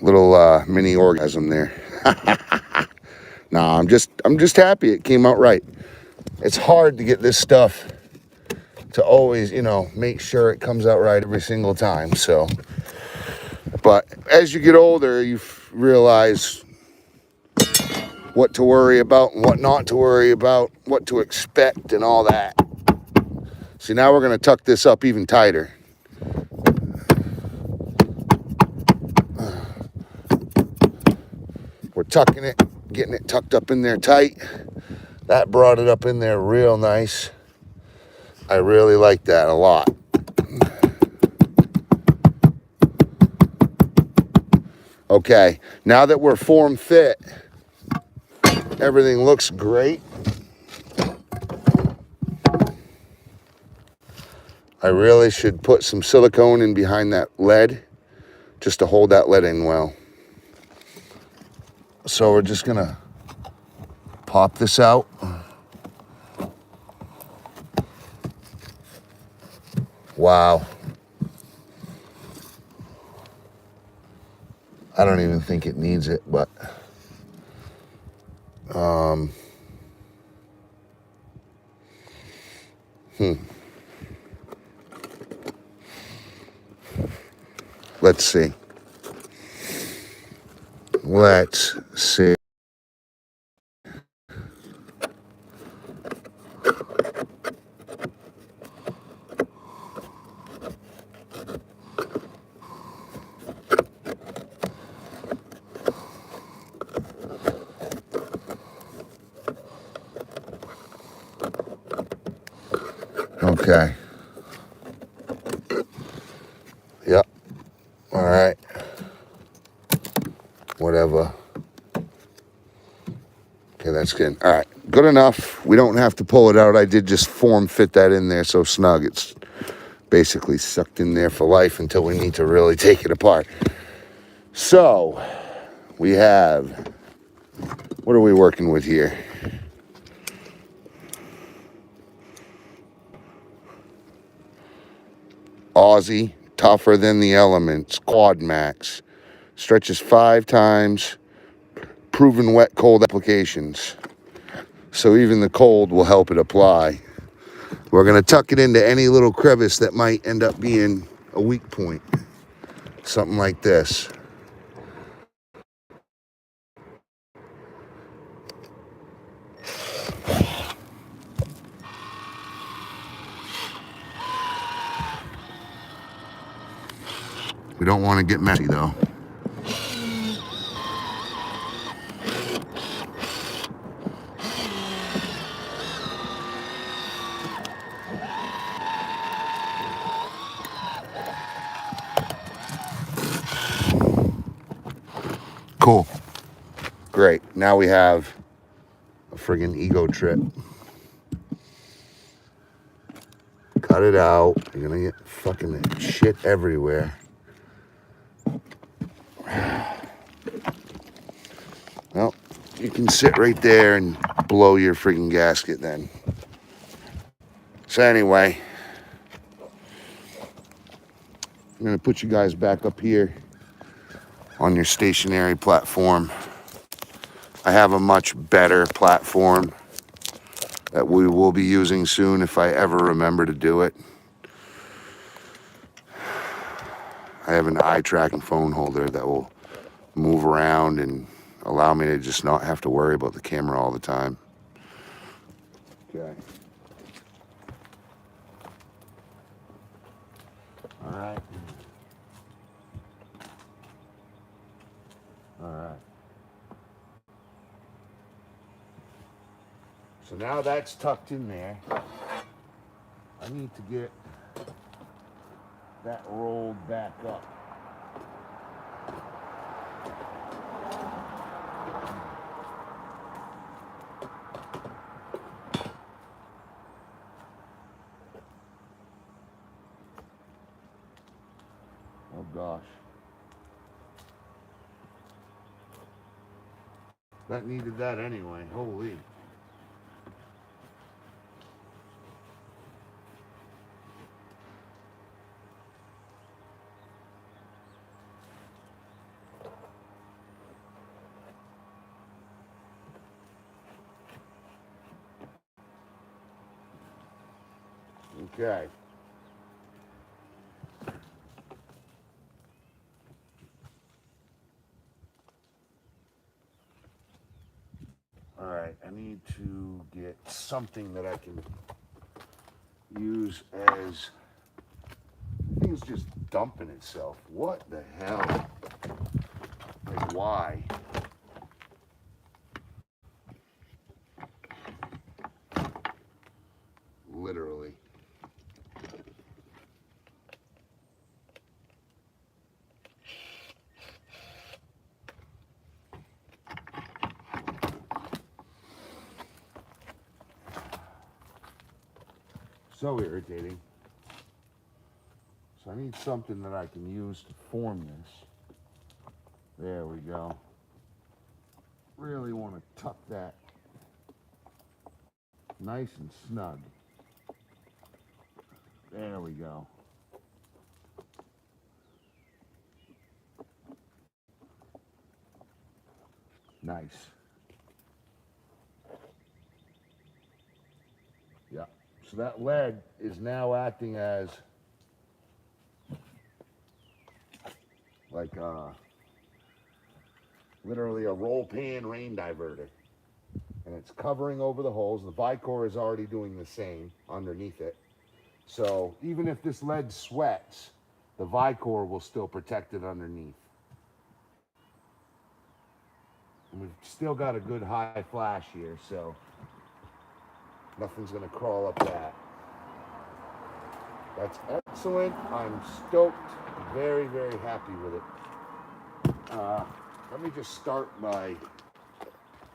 little mini orgasm there. Nah, I'm just happy it came out right. It's hard to get this stuff to always, you know, make sure it comes out right every single time. So, but as you get older, you realize what to worry about and what not to worry about, what to expect and all that. See, now we're going to tuck this up even tighter. We're tucking it, getting it tucked up in there tight. That brought it up in there real nice. I really like that a lot. Okay, now that we're form fit, everything looks great. I really should put some silicone in behind that lead just to hold that lead in well. So we're just gonna pop this out. Wow. I don't even think it needs it, but let's see. Let's see. Okay. Yep. All right. Whatever. Okay, that's good. All right. Good enough. We don't have to pull it out. I did just form fit that in there so snug. It's basically sucked in there for life until we need to really take it apart. So, we have, what are we working with here? Aussie, tougher than the elements, Quad Max. Stretches 5 times, proven wet cold applications. So even the cold will help it apply. We're gonna tuck it into any little crevice that might end up being a weak point. Something like this. We don't want to get messy though. Cool. Great. Now we have a friggin' ego trip. Cut it out. You're gonna get fucking shit everywhere. Well, you can sit right there and blow your friggin' gasket then. So anyway, I'm gonna put you guys back up here on your stationary platform. I have a much better platform that we will be using soon if I ever remember to do it. I have an eye tracking phone holder that will move around and allow me to just not have to worry about the camera all the time. Okay. All right. All right. So now that's tucked in there. I need to get that rolled back up. Oh gosh. That needed that anyway. Holy. Okay. All right, I need to get something that I can use as, thing's just dumping itself. What the hell? Like, why? Literally. So irritating. So I need something that I can use to form this. There we go. Really want to tuck that nice and snug. There we go. Nice. Yeah. So that lead is now acting as like literally a roll pan rain diverter. And it's covering over the holes. The Vicor is already doing the same underneath it. So even if this lead sweats, the Vicor will still protect it underneath. And we've still got a good high flash here, so nothing's gonna crawl up that. That's excellent. I'm stoked. Very, very happy with it. Let me just start by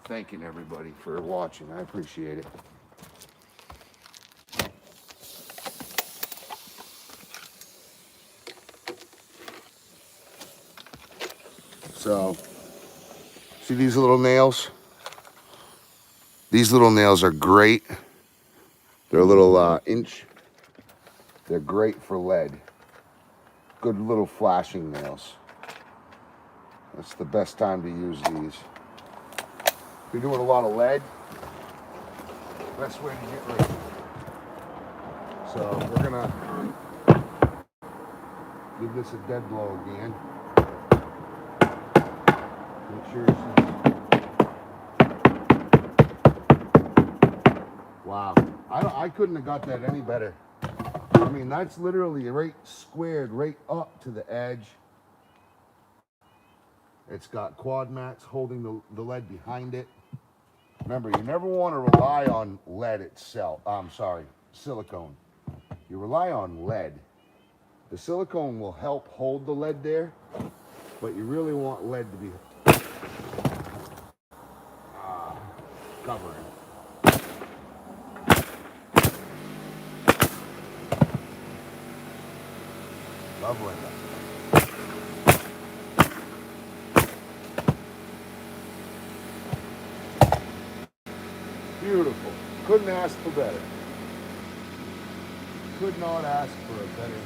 thanking everybody for watching. I appreciate it. So, see these little nails? These little nails are great. They're a little inch. They're great for lead. Good little flashing nails. That's the best time to use these. If you're doing a lot of lead, best way to get rid of it. So we're gonna give this a dead blow again. Make sure wow, I couldn't have got that any better. I mean, that's literally right squared right up to the edge. It's got quad mats holding the lead behind it. Remember, you never want to rely on lead itself. Silicone. You rely on lead. The silicone will help hold the lead there, but you really want lead to be covering. Lovely. Beautiful. Couldn't ask for better. Could not ask for a better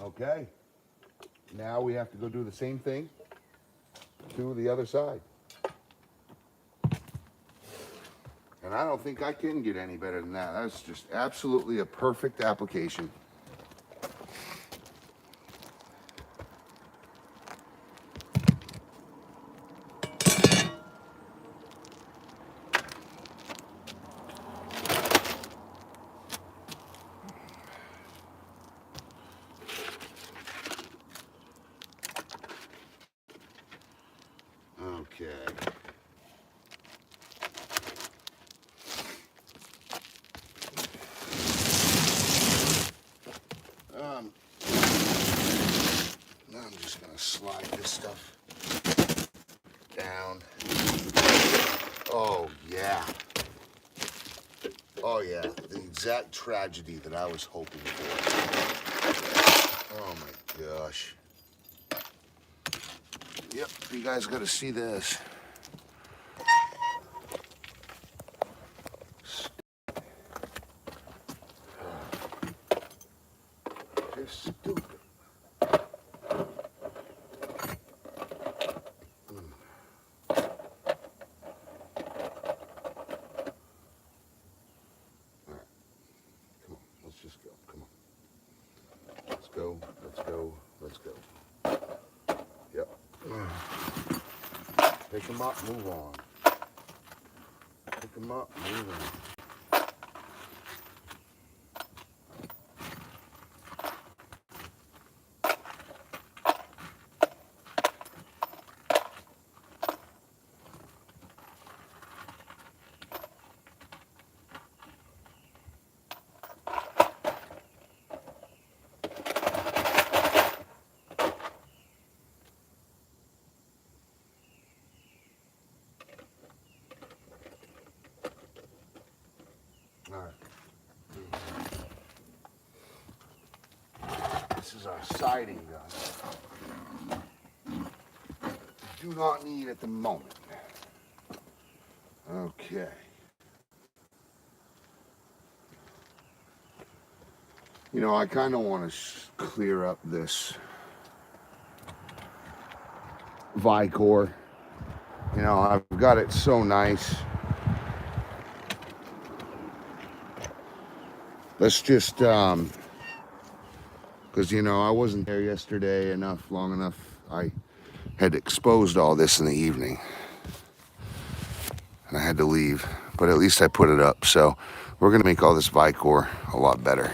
Okay. Now we have to go do the same thing to the other side. And I don't think I can get any better than that. That's just absolutely a perfect application. Okay. Now I'm just gonna slide this stuff down. Oh yeah. Oh yeah. The exact tragedy that I was hoping for. Oh my gosh. Yep, you guys gotta see this. Just stupid. Just go. Come on. Let's go. Let's go. Let's go. Yep. Pick them up. Move on. Pick them up. Move on. All right. This is our siding gun. Do not need at the moment. Okay. You know, I kind of want to clear up this Vicor. You know, I've got it so nice. Let's just, because, you know, I wasn't there yesterday long enough. I had exposed all this in the evening. And I had to leave. But at least I put it up. So we're going to make all this Vicor a lot better.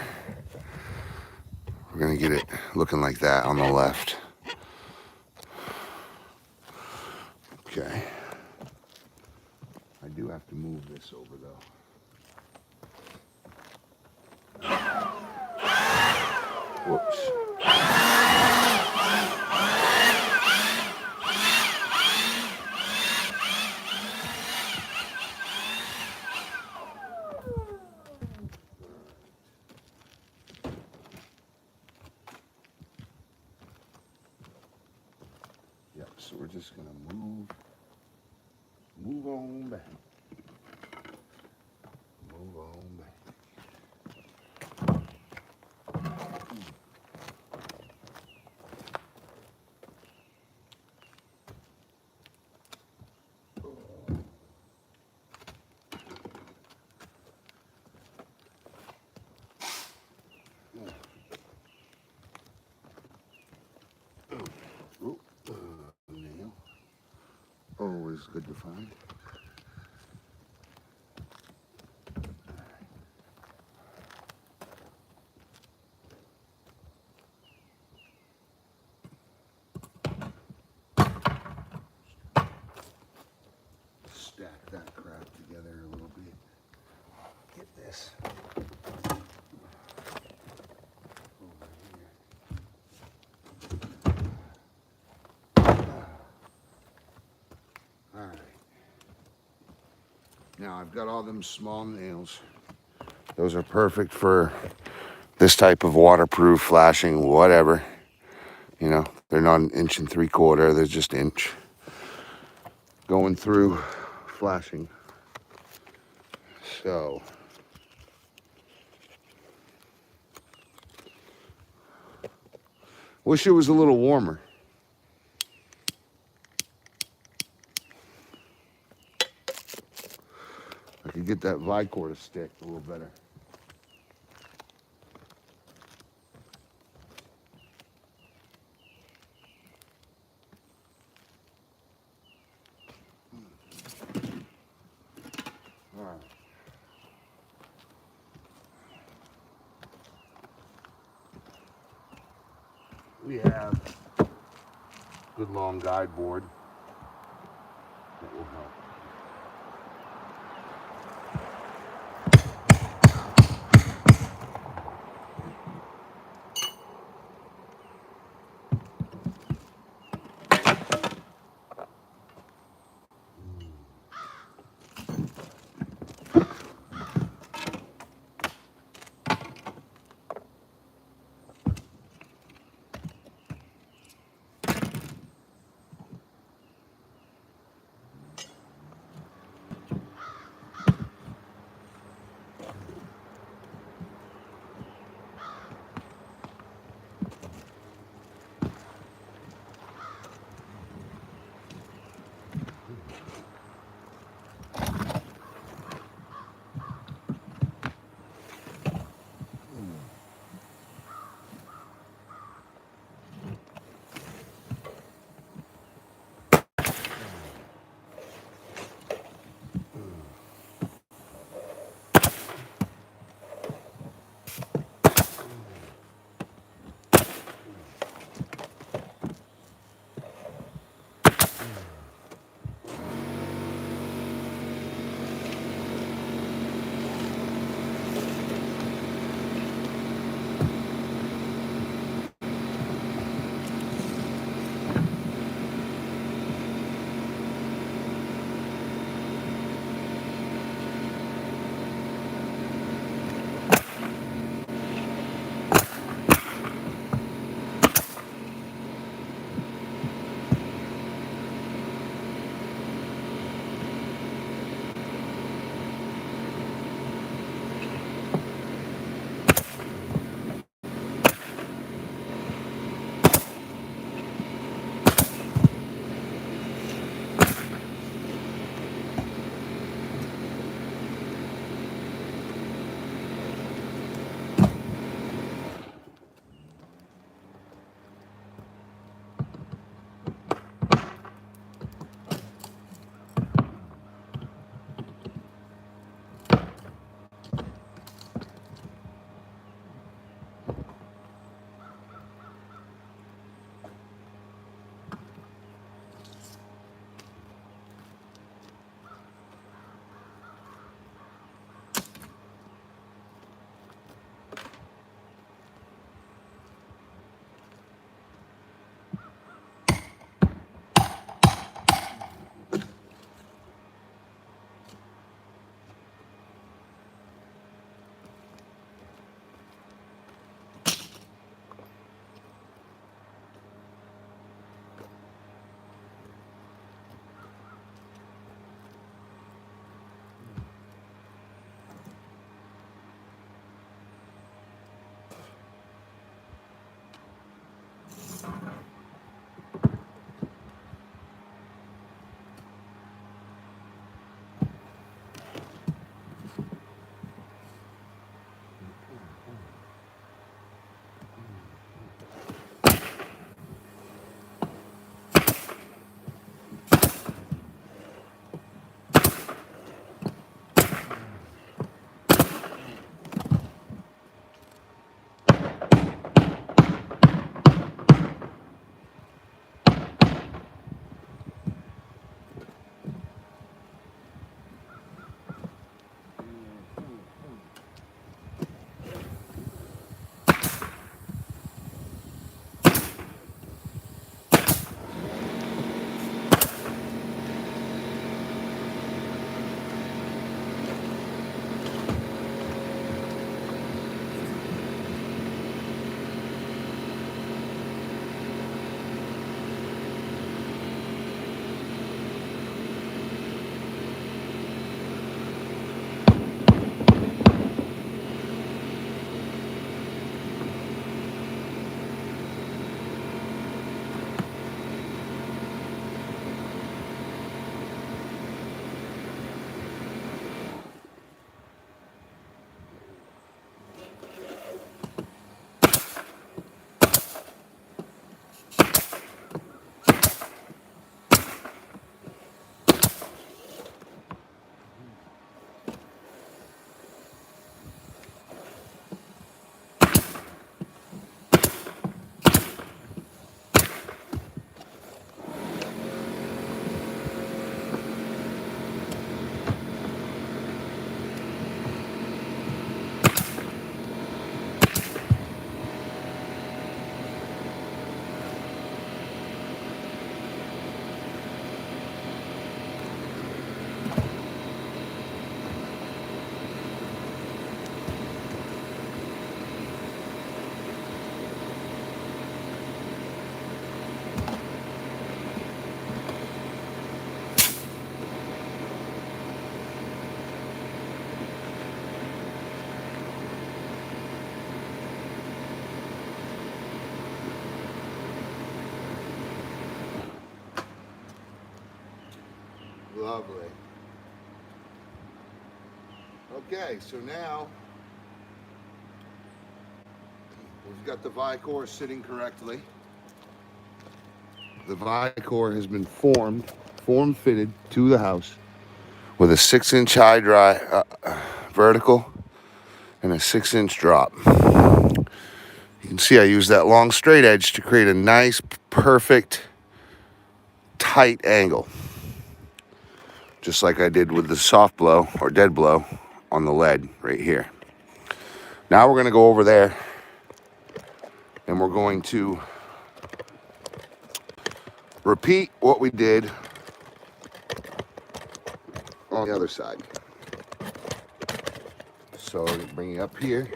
We're going to get it looking like that on the left. Okay. I do have to move this over, though. Whoops. Yep, so we're just gonna move on back. Move on back. Nail. Always good to find. Stack that crap together a little bit. Get this over here. All right. Now I've got all them small nails. Those are perfect for this type of waterproof, flashing, whatever. You know, they're not 1 3/4 inches, they're just inch. Going through, flashing. So, Wish it was a little warmer. I could get that Vicor to stick a little better. All right. We have good long guide board that will help. Lovely. Okay, so now we've got the Vicor sitting correctly. The Vicor has been form fitted to the house with a 6-inch high dry vertical and a 6-inch drop. You can see I use that long straight edge to create a nice, perfect, tight angle. Just like I did with the soft blow or dead blow on the lead right here. Now we're going to go over there and we're going to repeat what we did on the other side. So bring it up here.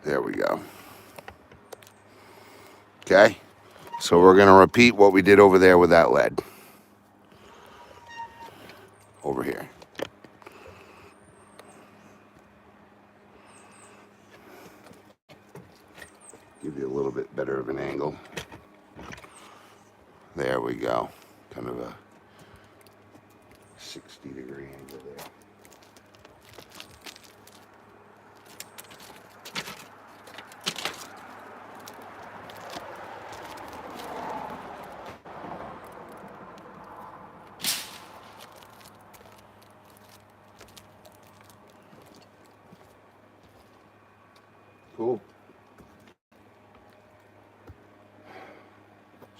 There we go. Okay, so we're going to repeat what we did over there with that lead. Over here. Give you a little bit better of an angle. There we go. Kind of a 60-degree angle there. Cool.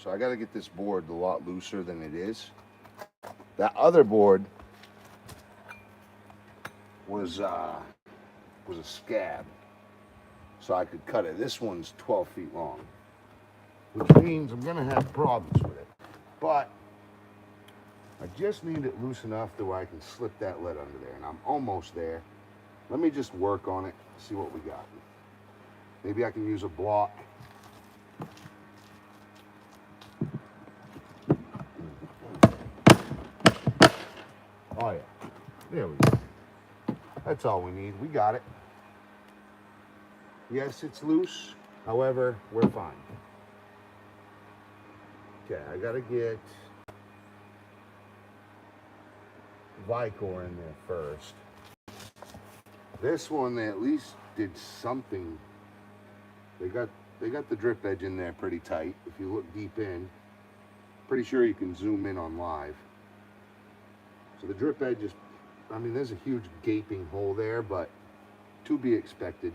So I got to get this board a lot looser than it is. That other board was a scab, so I could cut it. This one's 12 feet long, which means I'm gonna have problems with it. But I just need it loose enough to where I can slip that lead under there, and I'm almost there. Let me just work on it, see what we got. Maybe I can use a block. Oh yeah, there we go. That's all we need, we got it. Yes, it's loose, however, we're fine. Okay, I gotta get Vicor in there first. This one, they at least did something. They got the drip edge in there pretty tight. If you look deep in, pretty sure you can zoom in on live. So the drip edge is, I mean, there's a huge gaping hole there, but to be expected.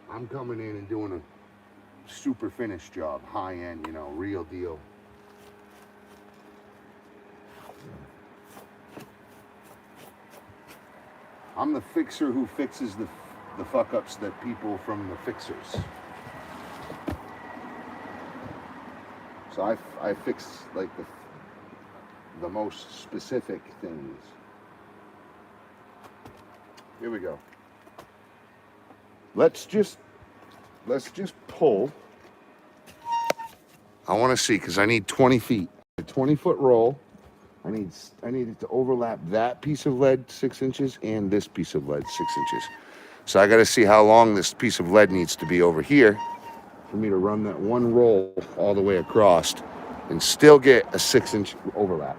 I'm coming in and doing a super finish job, high end, you know, real deal. I'm the fixer who fixes the fuck ups that people from the fixers. So I fix like the most specific things. Here we go. Let's just pull. I want to see, because I need 20 feet. A 20-foot roll. I need it to overlap that piece of lead 6 inches and this piece of lead 6 inches. So I got to see how long this piece of lead needs to be over here for me to run that one roll all the way across and still get a 6-inch overlap.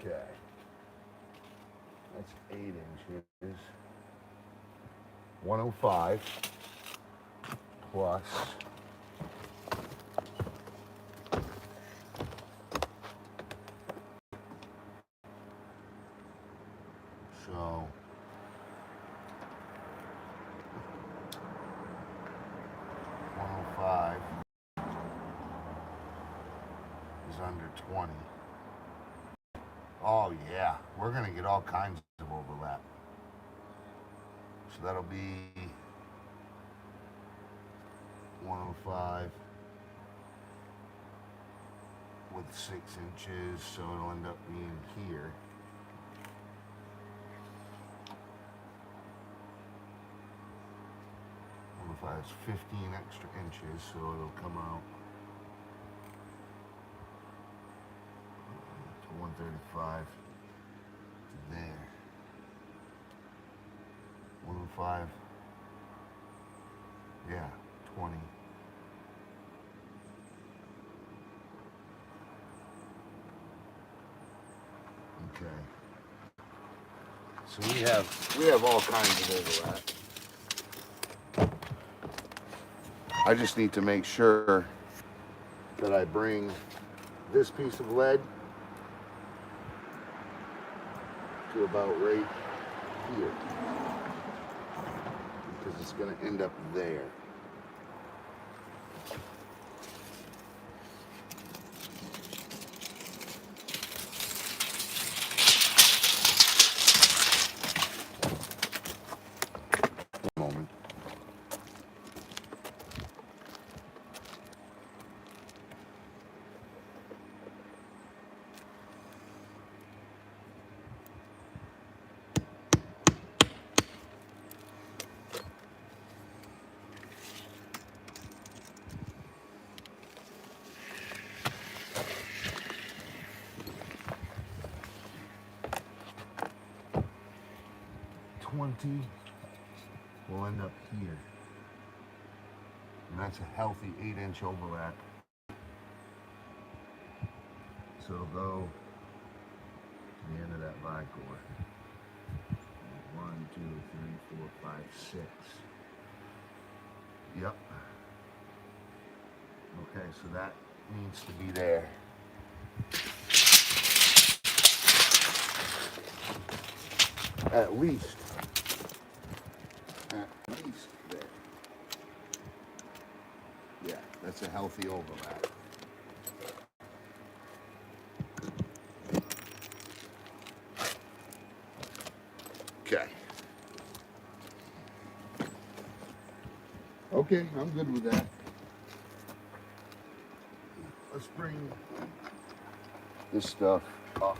Okay, that's 8 inches. 105 plus so 105 under 20. Oh yeah, we're gonna get all kinds of overlap. So that'll be 105 with 6 inches, so it'll end up being here. If I has 15 extra inches, so it'll come out to 135 to there. 105. Yeah, 20. Okay. So we have all kinds of overlap. I just need to make sure that I bring this piece of lead to about right here, because it's going to end up there. Moment. Will end up here, and that's a healthy 8-inch overlap. So it'll go to the end of that Vicor. 1, 2, 3, 4, 5, 6. Yep. Okay, so that needs to be there. At least there. Yeah, that's a healthy overlap. Okay. Okay, I'm good with that. Let's bring this stuff up.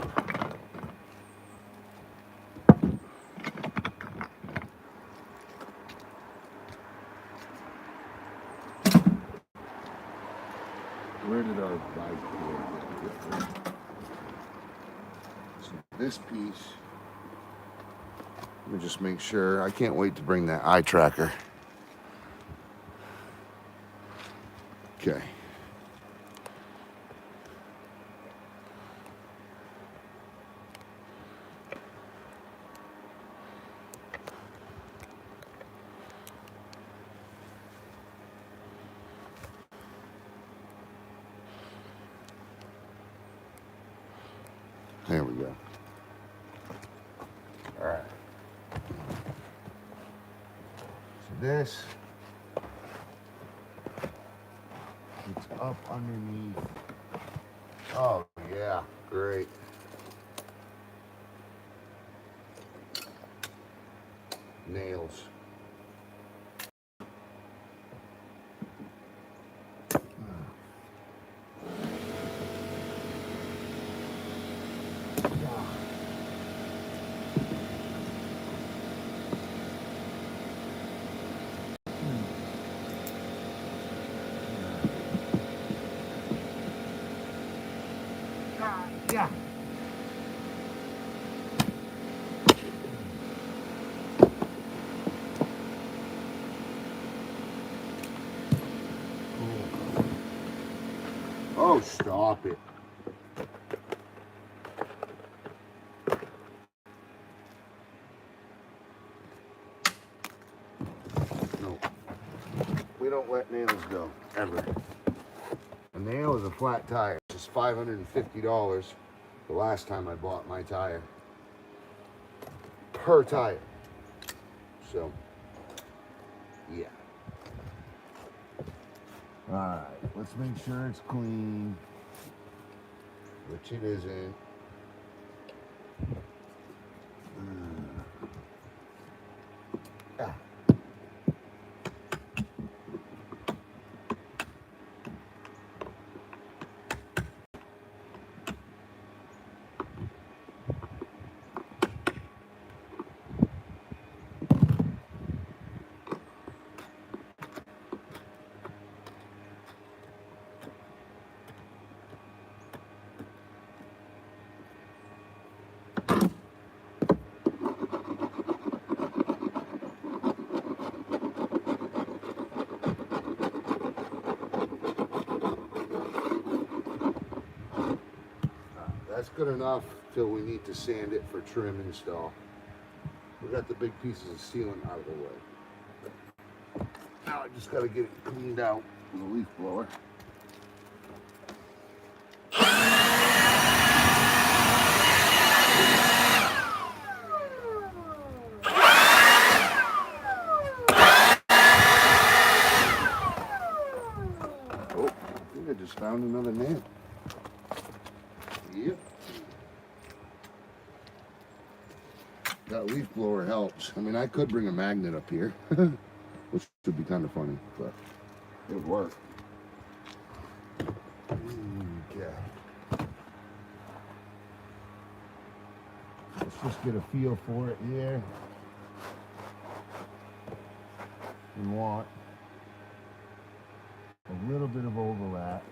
Where did our Vicor go? So this piece, let me just make sure. I can't wait to bring that eye tracker. Okay. There we go. All right. So this, it's up underneath. Oh, yeah, great. Nails. Yeah. Cool. Oh, stop it. No. We don't let nails go, ever. A nail is a flat tire. It's $550 the last time I bought my tire. Per tire. So, yeah. Alright, let's make sure it's clean. which it isn't. Ah. That's good enough till we need to sand it for trim install. We got the big pieces of sealant out of the way. Now I just got to get it cleaned out with a leaf blower. Oh, I think I just found another nail. Yep. That leaf blower helps. I mean, I could bring a magnet up here, which would be kind of funny, but it would work. Okay. Let's just get a feel for it here. We want a little bit of overlap.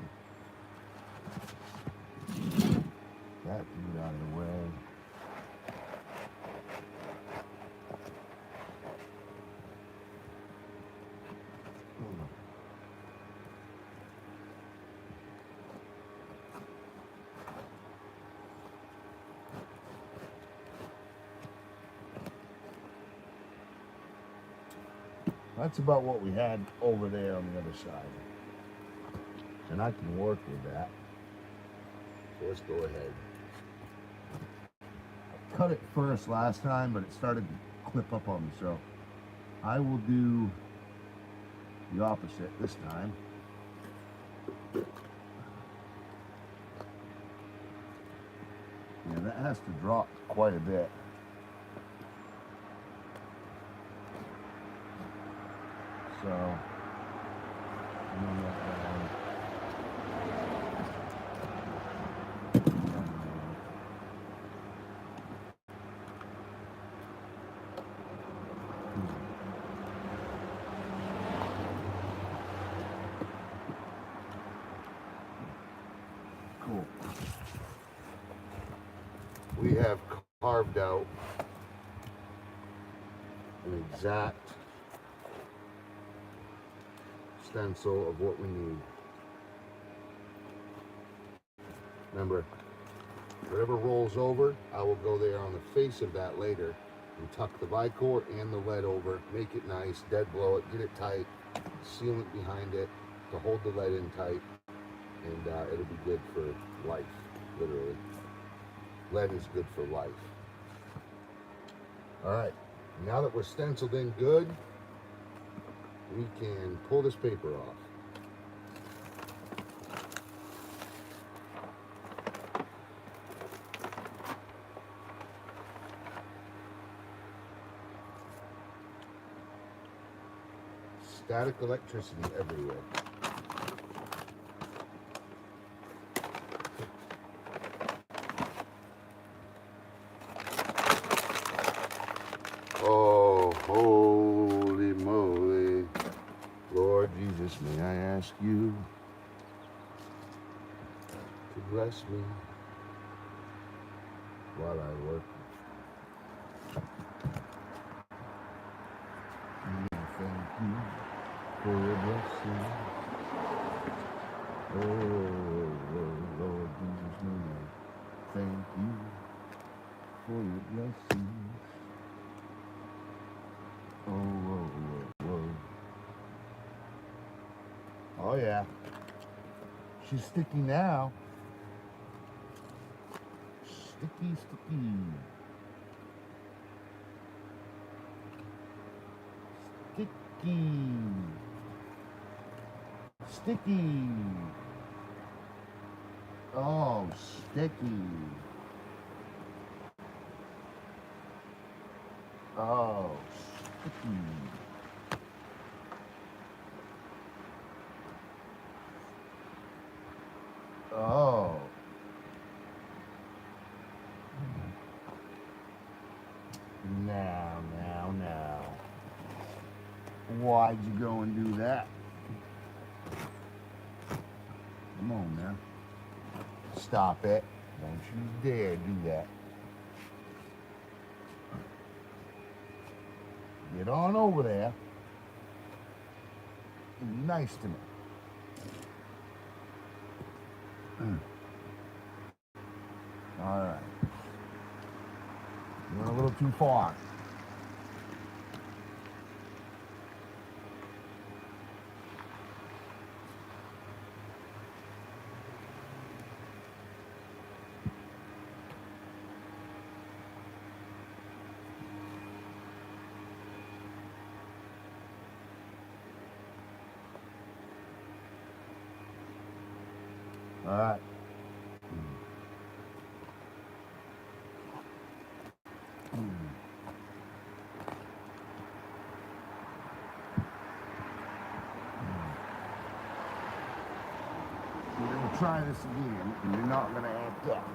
That dude out of the way. That's about what we had over there on the other side. And I can work with that. So let's go ahead. I cut it first last time, but it started to clip up on me. So I will do the opposite this time. Yeah, that has to drop quite a bit. So, cool. We have carved out an exact stencil of what we need. Remember, whatever rolls over, I will go there on the face of that later and tuck the bicord and the lead over, make it nice, dead blow it, get it tight, sealant behind it to hold the lead in tight, and it'll be good for life, literally. Lead is good for life. All right, now that we're stenciled in good, we can pull this paper off. Static electricity everywhere. Oh, holy moly. Lord Jesus, may I ask you to bless me while I work. Thank you for your blessing. Oh, Lord Jesus, may I thank you for your blessings. Oh yeah. She's sticky now. Sticky, sticky. Sticky. Sticky. Oh, sticky. Oh, sticky. Oh. Now. Why'd you go and do that? Come on, man. Stop it. Don't you dare do that. Get on over there. And be nice to me. All right. You went a little too far. All right. We're going to try this again, and you're not going to act up.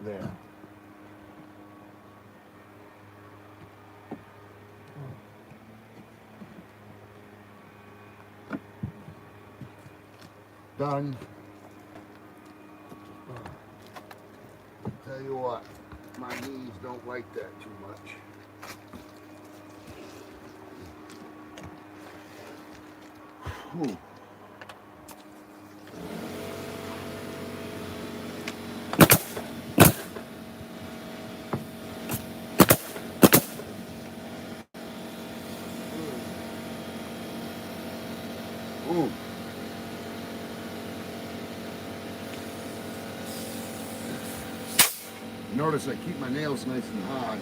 There. Done. Tell you what, my knees don't like that too much. Whew. Ooh. Notice I keep my nails nice and hard.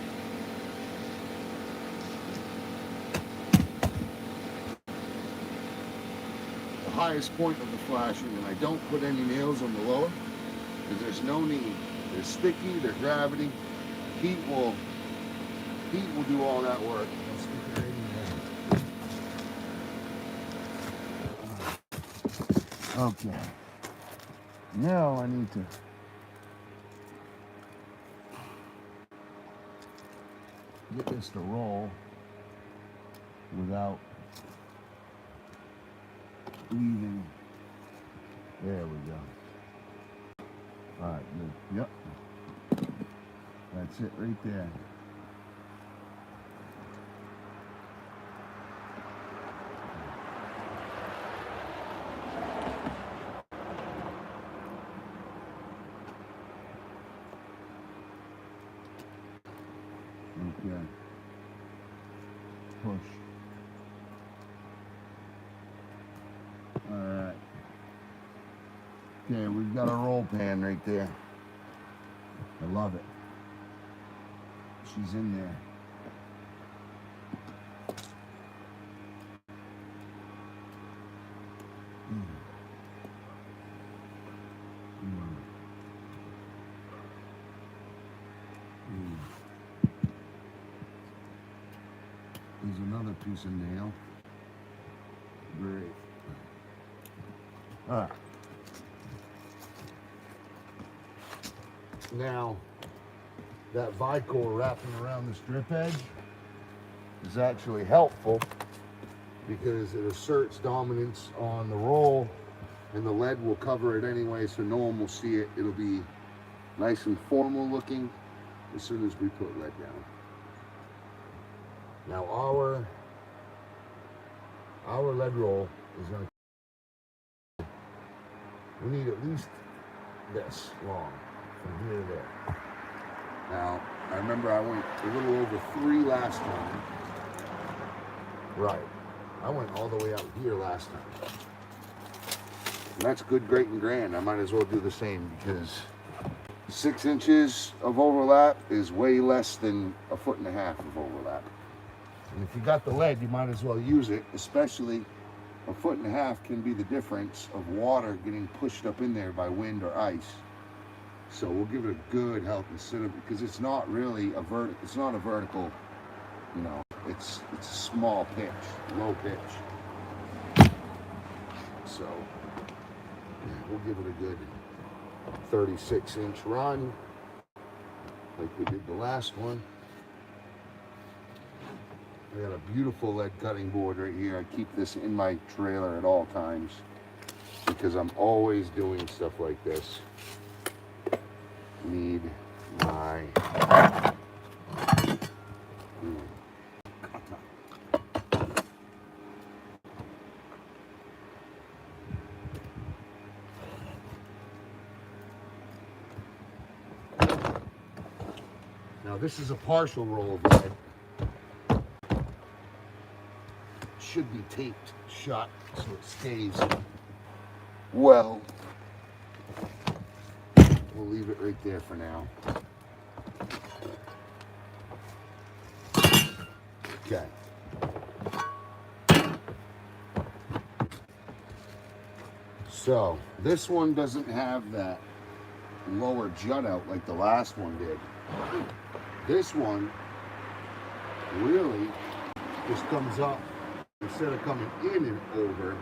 The highest point of the flashing, and I don't put any nails on the lower because there's no need. They're sticky, they're gravity. Heat will do all that work. I'll stick it right in there. Okay. Now I need to get this to roll without leaving. There we go. All right, good. Yep. That's it right there. Okay. Push. All right. Okay, we've got a roll pan right there. I love it. She's in there. There's another piece of nail. Great. All right. Now, that Vicor wrapping around the strip edge is actually helpful because it asserts dominance on the roll, and the lead will cover it anyway, so no one will see it. It'll be nice and formal looking as soon as we put lead down. Now our lead roll is going to, we need at least this long from here to there. Now, I remember I went a little over 3 last time. Right. I went all the way out here last time. And that's good, great, and grand. I might as well do the same because 6 inches of overlap is way less than 1.5 feet of overlap. And if you got the lead, you might as well use it, especially 1.5 feet can be the difference of water getting pushed up in there by wind or ice. So we'll give it a good help instead of, because it's not really it's not a vertical, you know, it's a small pitch, low pitch. So yeah, we'll give it a good 36-inch run like we did the last one. I got a beautiful lead cutting board right here. I keep this in my trailer at all times because I'm always doing stuff like this. Need my Now this is a partial roll of lead. Should be taped shut so it stays well. We'll leave it right there for now. Okay. So this one doesn't have that lower jut out like the last one did. This one really just comes up, instead of coming in and over,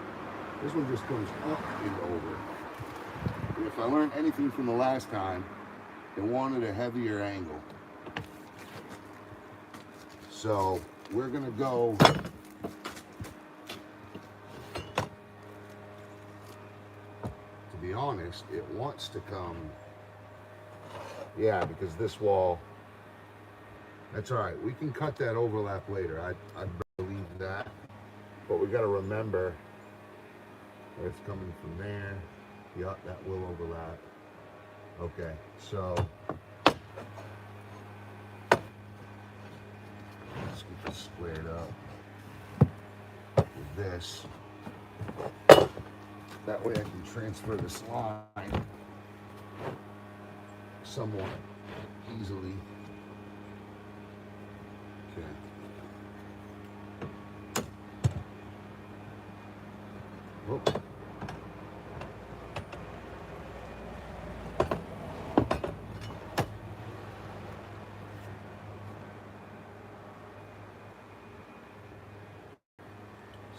this one just comes up and over. And if I learned anything from the last time, they wanted a heavier angle. So we're gonna go to be honest, it wants to come, yeah, because this wall, that's all right. We can cut that overlap later. I believe that. But we got to remember where it's coming from there. Yup, that will overlap. Okay, so let's keep it squared up with this. That way I can transfer this line somewhat easily. Okay. Whoop.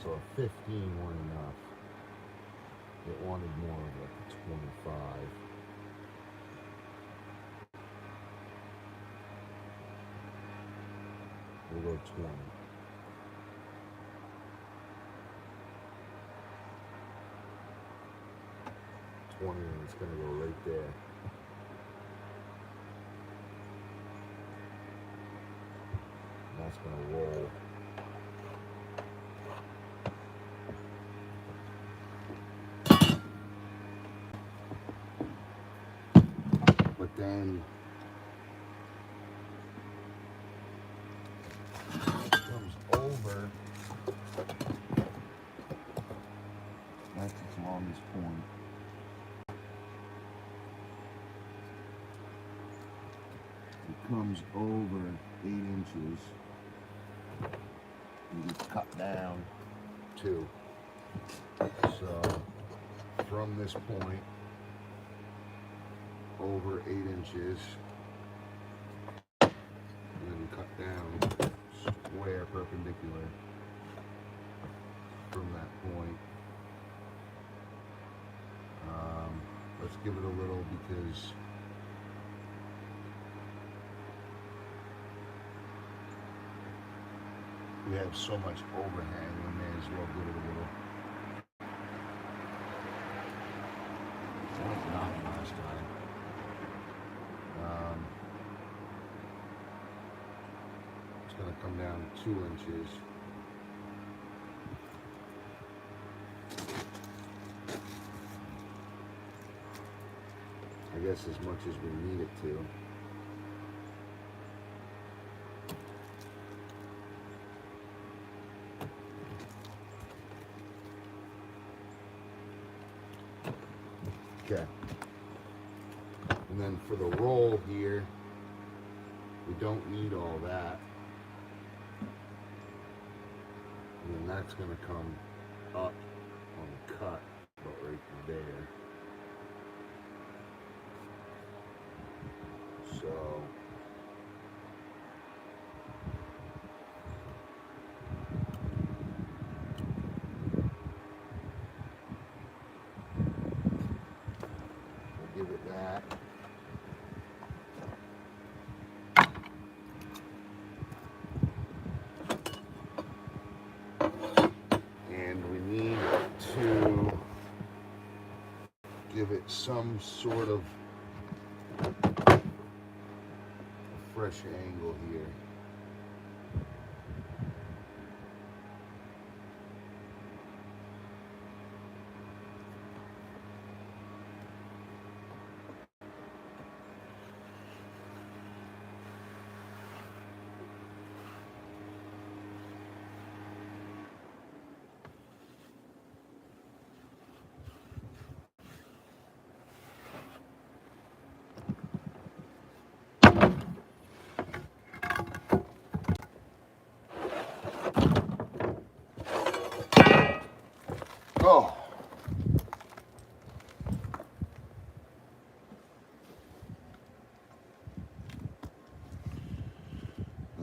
So a 15 weren't enough. It wanted more of like a 25. We'll go 20. And it's going to go right there. And that's going to roll. But then it comes over. That's its longest point. Comes over 8 inches. You just cut down 2. So from this point over 8 inches, and then cut down square perpendicular from that point. Let's give it a little because we have so much overhang, we may as well give it a little. It was 9 last time. It's going to come down 2 inches. I guess as much as we need it to. Okay. And then for the roll here, we don't need all that. And then that's going to come up on the cut, about right there. So we'll give it that. And we need to give it some sort of fresh angle here. Oh.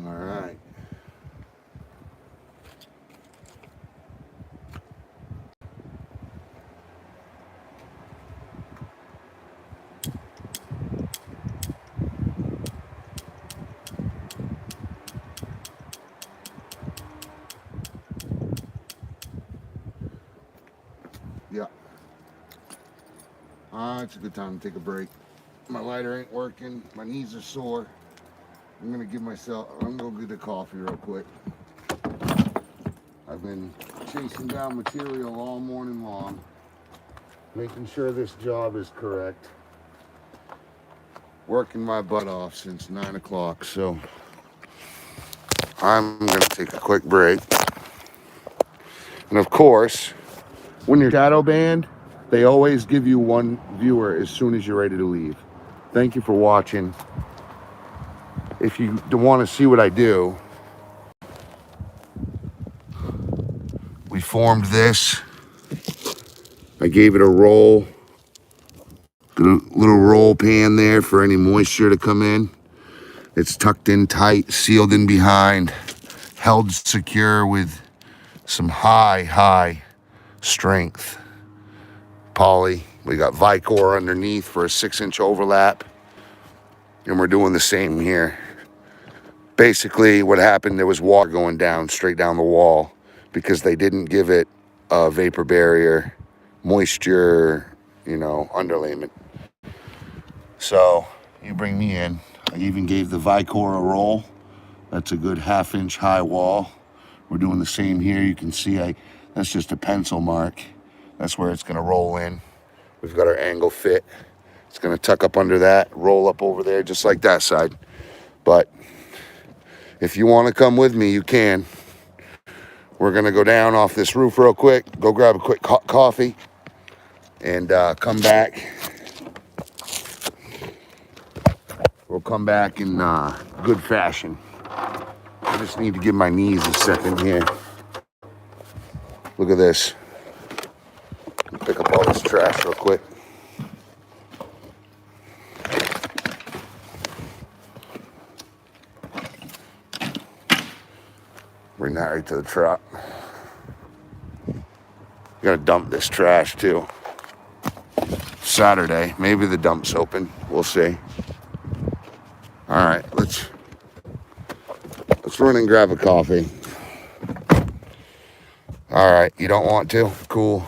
All right. Yeah. It's a good time to take a break. My lighter ain't working. My knees are sore. I'm gonna go get a coffee real quick. I've been chasing down material all morning long, making sure this job is correct. Working my butt off since 9 o'clock, so I'm gonna take a quick break. And of course, when you're shadow banned, they always give you one viewer as soon as you're ready to leave. Thank you for watching. If you want to see what I do, we formed this. I gave it a roll. Got a little roll pan there for any moisture to come in. It's tucked in tight, sealed in behind, held secure with some high strength poly. We got Vicor underneath for a 6-inch overlap. And we're doing the same here. Basically, what happened, there was water going down, straight down the wall, because they didn't give it a vapor barrier, moisture, underlayment. So, you bring me in. I even gave the Vicor a roll. That's a good 1/2-inch high wall. We're doing the same here. You can see that's just a pencil mark. That's where it's gonna roll in. We've got our angle fit. It's gonna tuck up under that, roll up over there, just like that side. But if you wanna come with me, you can. We're gonna go down off this roof real quick, go grab a quick coffee, and come back. We'll come back in good fashion. I just need to give my knees a second here. Look at this. Pick up all this trash real quick. Bring that right to the truck. Gotta dump this trash too. Saturday, maybe the dump's open. We'll see. All right, let's run and grab a coffee. All right, you don't want to? Cool.